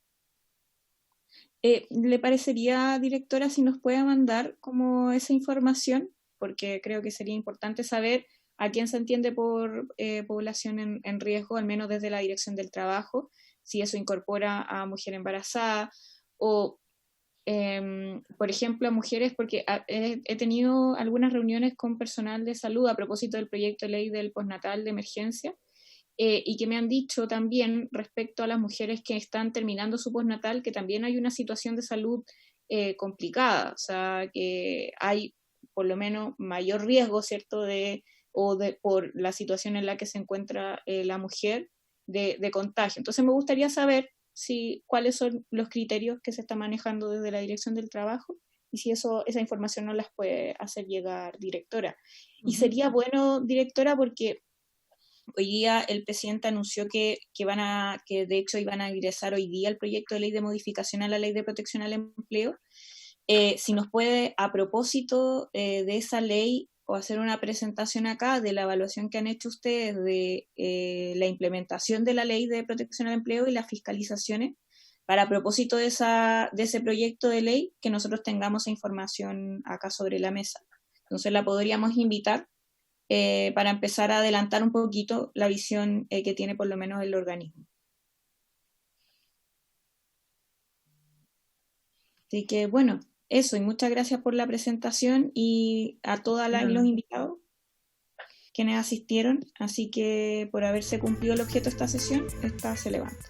¿Le parecería, directora, si nos puede mandar como esa información? Porque creo que sería importante saber a quién se entiende por población en riesgo, al menos desde la Dirección del Trabajo, si eso incorpora a mujer embarazada o, por ejemplo, a mujeres, porque he tenido algunas reuniones con personal de salud a propósito del proyecto de ley del postnatal de emergencia, y que me han dicho también respecto a las mujeres que están terminando su postnatal que también hay una situación de salud complicada, o sea, que hay por lo menos mayor riesgo, ¿cierto?, por la situación en la que se encuentra la mujer de contagio. Entonces me gustaría saber cuáles son los criterios que se están manejando desde la Dirección del Trabajo y si esa información nos las puede hacer llegar, directora. Y sería bueno, directora, porque hoy día el presidente anunció que de hecho iban a ingresar hoy día el proyecto de ley de modificación a la Ley de Protección al Empleo. Si nos puede, a propósito de esa ley, o hacer una presentación acá de la evaluación que han hecho ustedes de la implementación de la Ley de Protección al Empleo y las fiscalizaciones, para a propósito de ese proyecto de ley, que nosotros tengamos esa información acá sobre la mesa. Entonces la podríamos invitar para empezar a adelantar un poquito la visión que tiene por lo menos el organismo. Así que bueno, eso, y muchas gracias por la presentación y a todos los invitados quienes asistieron. Así que por haberse cumplido el objeto de esta sesión, esta se levanta.